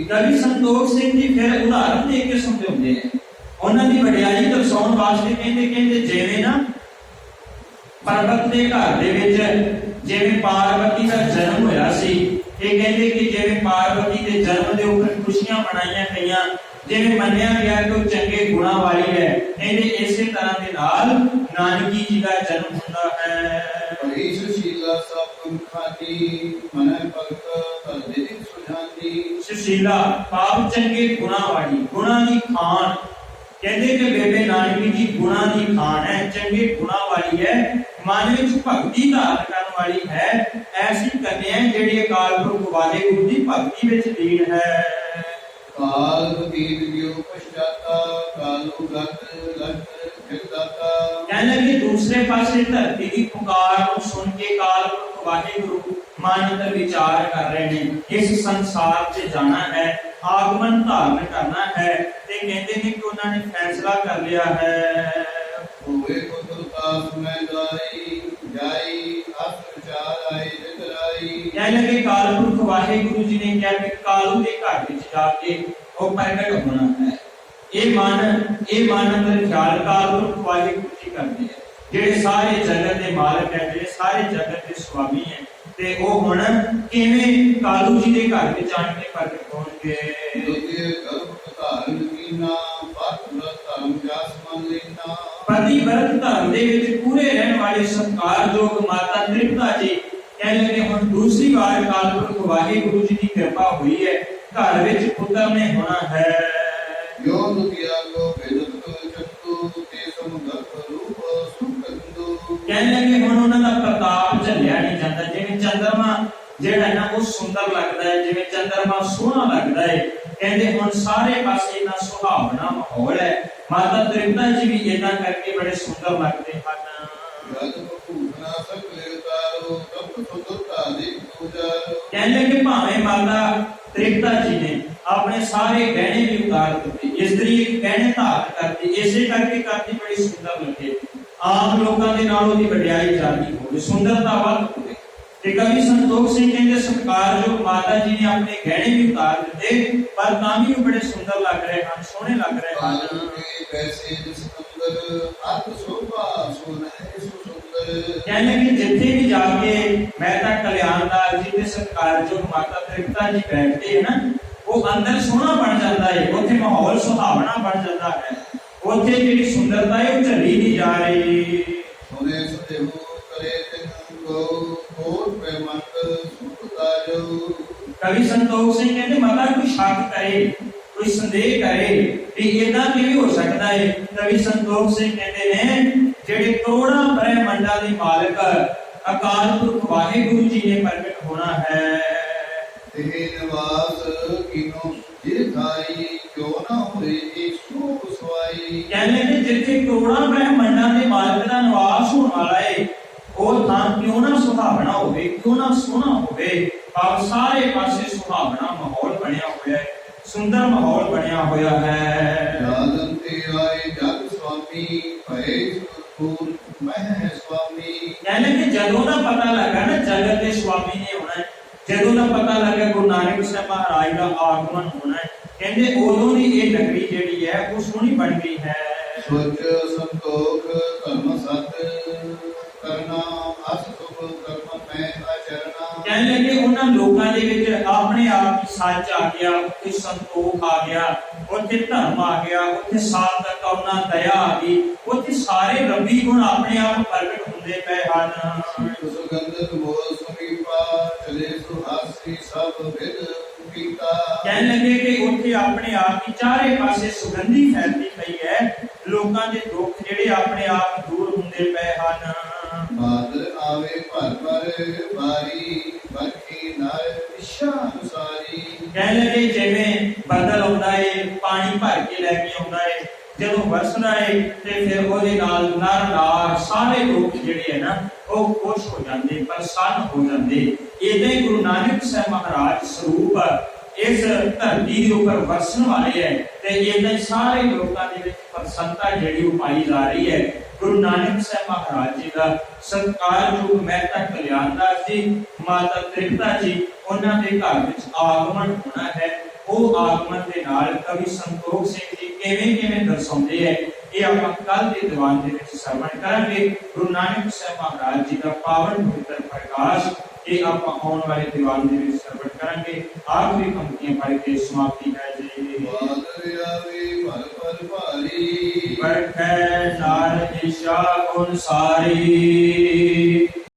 ਕਵੀ ਸੰਤੋਖ ਸਿੰਘ ਜੀ ਫਿਰ ਉਦਾਹਰਨ ਦੇ ਕੇ ਸਮਝਾਉਂਦੇ ਆ, ਉਹਨਾਂ ਦੀ ਵਡਿਆਈ ਦਰਸਾਉਣ ਵਾਸਤੇ ਕਹਿੰਦੇ ਜਿਵੇਂ ਨਾ ਪਰਬਤ ਦੇ ਘਰ ਦੇ ਵਿੱਚ ਜਿਵੇਂ ਪਾਰਵਤੀ ਦਾ ਜਨਮ ਹੋਇਆ ਸੀ, ਇਹ ਕਹਿੰਦੇ ਕਿ ਜਿਵੇਂ ਪਾਰਵਤੀ ਦੇ ਜਨਮ ਦੇ ਉੱਪਰ ਖੁਸ਼ੀਆਂ ਮਨਾਈਆਂ ਗਈਆਂ, ਜਿਵੇਂ ਮੰਨਿਆ ਗਿਆ ਕਿ ਉਹ ਚੰਗੇ ਗੁਣਾਂ ਵਾਲੀ ਹੈ, ਕਹਿੰਦੇ ਇਸੇ ਤਰ੍ਹਾਂ ਦੇ ਨਾਲ ਨਾਨਕੀ ਜੀ ਦਾ ਜਨਮ ਹੁੰਦਾ ਹੈ। ਸੁਸ਼ੀਲਾ ਭਾਵ ਚੰਗੇ ਗੁਣਾਂ ਵਾਲੀ, ਗੁਣਾਂ ਦੀ ਖਾਨ। ਕਹਿੰਦੇ ਕਿ ਬੇਬੇ ਨਾਨਕੀ ਜੀ ਗੁਣਾਂ ਦੀ ਖਾਨ ਹੈ, ਚੰਗੇ ਗੁਣਾਂ ਵਾਲੀ ਹੈ, ਮਨ ਵਿੱਚ ਭਗਤੀ ਧਾਰਨ ਕਰਨ ਵਾਲੀ ਹੈ। ਐਸੀ ਕੰਨਿਆ ਜਿਹੜੀ ਅਕਾਲ ਪੁਰਖ ਵਾਹਿਗੁਰੂ ਦੀ ਭਗਤੀ ਵਿੱਚ ਲੀਨ ਹੈ। ਕਹਿੰਦੇ ਕਿ ਦੂਸਰੇ ਪਾਸੇ ਧਰਤੀ ਦੀ ਪੁਕਾਰ ਨੂੰ ਸੁਣ ਕੇ ਅਕਾਲ ਪੁਰਖ ਵਾਹਿਗੁਰੂ ਮਨ ਅੰਦਰ ਵਿਚਾਰ ਕਰ ਰਹੇ ਨੇ, ਇਸ ਸੰਸਾਰ 'ਚ ਜਾਣਾ ਹੈ, ਆਗਮਨ ਧਾਰਨ ਕਰਨਾ ਹੈ। ਤੇ ਕਹਿੰਦੇ ਨੇ ਕਿ ਉਹਨਾਂ ਨੇ ਫੈਸਲਾ ਕਰ ਲਿਆ ਹੈ। ਕਹਿੰਦੇ ਕਾਲ ਪੁਰਖ ਵਾਹਿਗੁਰੂ ਜੀ ਨੇ ਕਿਹਾ ਕਿ ਕਾਲੂ ਦੇ ਘਰ ਵਿੱਚ ਜਾ ਕੇ ਉਹ ਪ੍ਰਗਟ ਹੋਣਾ ਹੈ। ਇਹ ਮਨ ਅੰਦਰ ਖਿਆਲ ਕਾਲ ਪੁਰਖ ਵਾਹਿਗੁਰੂ ਜੀ ਕਰਦੇ ਆ, ਜਿਹੜੇ ਸਾਰੇ ਜਗਤ ਦੇ ਮਾਲਕ ਹੈ, ਜਿਹੜੇ ਸਾਰੇ ਜਗਤ ਦੇ ਸੁਆਮੀ ਹੈ। ਤੇ ਉਹ ਹੁਣ ਕਿਵੇਂ ਕਾਲੂ ਜੀ ਦੇ ਘਰ ਵਿੱਚ ਆਣ ਕੇ ਪ੍ਰਗਟ ਹੋਣਗੇ। ਪਤੀ ਵਰਤ ਧਰਮ ਦੇ ਵਿੱਚ ਪੂਰੇ ਰਹਿਣ ਵਾਲੇ ਸਤਿਕਾਰਯੋਗ ਮਾਤਾ ਤ੍ਰਿਪਤਾ ਜੀ ਕਹਿੰਦੇ ਹੁਣ ਦੂਸਰੀ ਵਾਰ ਅਕਾਲ ਪੁਰਖ ਵਾਹਿਗੁਰੂ ਜੀ ਦੀ ਕਿਰਪਾ ਹੋਈ ਹੈ, ਘਰ ਵਿੱਚ ਪੁੱਤਰ ਨੇ ਹੋਣਾ ਹੈ। ਕਹਿੰਦੇ ਹੁਣ ਉਹਨਾਂ ਦਾ ਪ੍ਰਤਾਪ ਝੱਲਿਆ ਨਹੀਂ ਜਾਂਦਾ। ਜਿਵੇਂ ਚੰਦਰਮਾ ਜਿਹੜਾ ਹੈ ਨਾ ਉਹ ਸੁੰਦਰ ਲੱਗਦਾ ਹੈ, ਜਿਵੇਂ ਚੰਦਰਮਾ ਸੋਹਣਾ ਲੱਗਦਾ ਹੈ, ਕਹਿੰਦੇ ਹੁਣ ਸਾਰੇ ਪਾਸੇ ਇੰਨਾ ਸੁਹਾਵਣਾ ਮਾਹੌਲ ਹੈ। ਮਾਤਾ ਤ੍ਰਿਪਤਾ ਜੀ ਵੀ ਇਦਾਂ ਕਰਕੇ ਬੜੇ ਸੁੰਦਰ ਲੱਗਦੇ ਹਨ। ਕਹਿੰਦੇ ਕਿ ਭਾਵੇਂ ਮਾਤਾ ਤ੍ਰਿਪਤਾ ਜੀ ਨੇ ਆਪਣੇ ਸਾਰੇ ਗਹਿਣੇ ਵੀ ਉਤਾਰ ਦਿੱਤੇ, ਇਸਤਰੀ ਗਹਿਣੇ ਧਾਰਨ ਕਰਦੀ, ਇਸੇ ਕਰਕੇ ਕਰਦੀ ਬੜੀ ਸੁੰਦਰ ਲੱਗੇ। ਆਮ ਲੋਕਾਂ ਦੇ ਨਾਲ ਉਹਦੀ ਵਡਿਆਈ ਜ਼ਿਆਦੀ ਹੋਵੇ, ਸੁੰਦਰਤਾ ਵੱਧ ਹੋਵੇ। ਤੇ ਕਵੀ ਸੰਤੋਖ ਸਿੰਘ ਕਹਿੰਦੇ ਸਤਿਕਾਰਯੋਗ ਮਾਤਾ ਜੀ ਨੇ ਆਪਣੇ ਗਹਿਣੇ ਵੀ ਉਤਾਰ ਦਿੱਤੇ, ਪਰ ਤਾਂ ਵੀ ਉਹ ਬੜੇ ਸੁੰਦਰ ਲੱਗ ਰਹੇ ਹਨ, ਸੋਹਣੇ ਲੱਗ ਰਹੇ ਹਨ। ਵੈਸੇ ਸੁੰਦਰ ਅਤ ਸੋਭਾ ਸੋਹਣੇ ਸੁੰਦਰ। ਕਹਿੰਦੇ ਕਿ ਜਿੱਥੇ ਵੀ ਜਾ ਕੇ ਮਹਿਤਾ ਕਲਿਆਣਦਾਰ ਜੀ ਦੇ ਸਤਿਕਾਰਯੋਗ ਮਾਤਾ ਤ੍ਰਿਪਤਾ ਜੀ ਬੈਠਦੇ ਹੈ ਨਾ, ਉਹ ਅੰਦਰ ਸੋਹਣਾ ਬਣ ਜਾਂਦਾ ਹੈ, ਉੱਥੇ ਮਾਹੌਲ ਸੁਹਾਵਣਾ ਬਣ ਜਾਂਦਾ ਹੈ, ਉੱਥੇ ਜਿਹੜੀ ਸੁੰਦਰਤਾ ਹੈ ਉਹ ਝੱਲੀ ਨਹੀਂ ਜਾ ਰਹੀ। ਸੋਨੇ ਸਦੇਹੂ ਕਰੇ ਤਿਨ ਕੋ ਕੋਟ ਪ੍ਰੇਮੰਤ ਸੁਖਤਾ ਜੋ। ਕਵੀ ਸੰਤੋਖ ਸਿੰਘ ਕਹਿੰਦੇ ਮਾਤਾ ਕੋਈ ਸ਼ੱਕ ਕਰੇ, ਕੋਈ ਸੰਦੇਹ ਕਰੇ ਕਿ ਇਦਾਂ ਕਿਵੇਂ ਹੋ ਸਕਦਾ ਹੈ। ਕਵੀ ਸੰਤੋਖ ਸਿੰਘ ਕਹਿੰਦੇ ਨੇ ਜਿਹੜੇ ਕਰੋੜਾਂ ਬ੍ਰਹਿਮੰਡਾਂ ਦੇ ਮਾਲਕ ਅਕਾਲ ਪੁਰਖ ਵਾਹਿਗੁਰੂ ਜੀ ਨੇ ਪ੍ਰਗਟ ਹੋਣਾ ਹੈ। ਇਹ ਨਿਵਾਸ ਕਿਨੋ ਜੇ ਥਾਈ ਕਿਉਂ ਨਾ ਹੋਏ ਇਹ ਸੋਭ ਸਵਾਈ। ਕਹਿੰਦੇ ਨੇ ਜਿੱਥੇ ਕਰੋੜਾਂ ਬ੍ਰਹਿਮੰਡਾਂ ਦੇ ਮਾਲਕ ਦਾ ਨਿਵਾਸ ਹੋਣ ਵਾਲਾ ਹੈ, ਉਹ ਥਾਂ ਕਿਉਂ ਨਾ ਸੁਹਾਵਣਾ ਹੋਵੇ, ਕਿਉਂ ਨਾ ਸੋਹਣਾ ਹੋਵੇ। ਪਰ ਸਾਰੇ ਪਾਸੇ ਸੁਹਾਵਣਾ ਮਾਹੌਲ ਬਣਿਆ ਹੋਇਆ ਹੈ, ਸੁੰਦਰ ਮਾਹੌਲ ਬਣਿਆ ਹੋਇਆ ਹੈ। ਜਾਦਨ ਤੇ ਆਏ ਜਗ ਸੁਆਮੀ ਭਏ ਸੁਰਪੂਰ ਮਹਿ ਸੁਆਮੀ। ਕਹਿੰਦੇ ਕਿ ਜਦੋਂ ਦਾ ਪਤਾ ਲੱਗਾ ਨਾ ਜਗਤ ਦੇ ਸੁਆਮੀ ਨੇ ਹੋਣਾ ਹੈ, ਜਦੋਂ ਦਾ ਪਤਾ ਲੱਗਾ ਗੁਰੂ ਨਾਨਕ ਸਾਹਿਬ ਮਹਾਰਾਜ ਦਾ ਆਗਮਨ ਹੋਣਾ ਹੈ, ਕਹਿੰਦੇ ਉਦੋਂ ਦੀ ਇਹ ਨਗਰੀ ਜਿਹੜੀ ਹੈ ਉਹ ਸੋਹਣੀ ਬਣ ਗਈ ਹੈ। ਸੋਚ ਸੰਤੋਖ ਧਰਮ ਸਤ ਕਰਨਾ ਅਸ ਸੁਖ ਕਰਮ ਮੈਂ ਆਚਰਨਾ। ਕਹਿੰਦੇ ਕਿ ਉਹਨਾਂ ਲੋਕਾਂ ਦੇ ਵਿੱਚ ਆਪਣੇ ਆਪ ਹੀ ਸੱਚ ਆ ਗਿਆ, ਉੱਥੇ ਸੰਤੋਖ ਆ ਗਿਆ, ਉੱਥੇ ਧਰਮ ਆ ਗਿਆ, ਉੱਥੇ ਸਾਧ ਕਰਨਾ ਦਇਆ ਆ ਗਈ, ਉੱਥੇ ਸਾਰੇ ਰੱਬੀ ਗੁਣ ਆਪਣੇ ਆਪ ਪ੍ਰਗਟ ਹੁੰਦੇ ਪਏ ਹਨ। ਸੁਗੰਧਿਤ ਮੋਲ ਸਮੀਪਾ ਚਲੇ ਸੁਹਾਸੀ ਸਭ ਵਿਦ ਪੀਤਾ। ਕਹਿਣ ਲੱਗੇ ਕਿ ਉੱਥੇ ਆਪਣੇ ਆਪ ਹੀ ਚਾਰੇ ਪਾਸੇ ਸੁਗੰਧੀ ਫੈਲਦੀ ਪਈ ਹੈ, ਲੋਕਾਂ ਦੇ ਦੁੱਖ ਜਿਹੜੇ ਆਪਣੇ ਆਪ ਦੂਰ ਹੁੰਦੇ ਪਏ ਹਨ। ਬਾਦਲ ਆਵੇ ਭਰ ਭਰ ਬਾਰੀ ਬਰਖੀ ਨਰ ਇਸ਼ਾ ਅਨੁਸਾਰੀ। ਕਹਿਣ ਲੱਗੇ ਜਿਵੇਂ ਬੱਦਲ ਆਉਂਦਾ ਏ, ਪਾਣੀ ਭਰ ਕੇ ਲੈ ਕੇ ਆਉਂਦਾ ਏ, ਜਦੋਂ ਵਰਸਦਾ ਏ ਤੇ ਫਿਰ ਉਹਦੇ ਨਾਲ ਨਰ ਨਾਰ ਸਾਰੇ ਲੋਕ ਜਿਹੜੇ ਹੈ ਨਾ ਉਹ ਖੁਸ਼ ਹੋ ਜਾਂਦੇ, ਪ੍ਰਸੰਨ ਹੋ ਜਾਂਦੇ। ਇਦਾਂ ਹੀ ਗੁਰੂ ਨਾਨਕ ਸਾਹਿਬ ਮਹਾਰਾਜ ਸਰੂਪ ਇਸ ਧਰਤੀ ਦੇ ਉੱਪਰ ਵਰਸਣ ਵਾਲੇ ਹੈ, ਤੇ ਇਦਾਂ ਹੀ ਸਾਰੇ ਲੋਕਾਂ ਦੇ ਵਿੱਚ ਪ੍ਰਸੰਨਤਾ ਜਿਹੜੀ ਉਹ ਪਾਈ ਜਾ ਰਹੀ ਹੈ। ਗੁਰੂ ਨਾਨਕ ਸਾਹਿਬ ਮਹਾਰਾਜ ਜੀ ਦਾ ਸਤਿਕਾਰਯੋਗ ਮਹਿਤਾ ਕਲਿਆਣਦਾਸ ਜੀ, ਮਾਤਾ ਤ੍ਰਿਪਤਾ ਜੀ, ਉਹਨਾਂ ਦੇ ਘਰ ਵਿੱਚ ਆਗਮਨ ਹੋਣਾ ਹੈ। ਉਹ ਆਗਮਨ ਦੇ ਨਾਲ ਕਵੀ ਸੰਤੋਖ ਸਿੰਘ ਜੀ ਕਿਵੇਂ ਕਿਵੇਂ ਦਰਸਾਉਂਦੇ ਹੈ, ਇਹ ਆਪਾਂ ਕੱਲ ਦੇ ਦੀਵਾਨ ਦੇ ਵਿੱਚ ਸਰਵਣ ਕਰਾਂਗੇ। ਗੁਰੂ ਨਾਨਕ ਸਾਹਿਬ ਮਹਾਰਾਜ ਜੀ ਦਾ ਪਾਵਨ ਪਵਿੱਤਰ ਪ੍ਰਕਾਸ਼ ਇਹ ਆਪਾਂ ਆਉਣ ਵਾਲੇ ਦੀਵਾਨ ਦੇ ਵਿੱਚ ਸਰਵਣ ਕਰਾਂਗੇ। ਆਖਰੀ ਪੰਕਤੀਆਂ ਪੜ੍ਹ ਕੇ ਸਮਾਪਤੀ ਹੈ ਜੀ। ਬਾਦਲ ਆਵੇ ਭਰ ਭਰ ਭਾਰੀ ਬਰਖੈ ਨਾਰ ਇਸ਼ਾ ਗੁਣ ਸਾਰੀ।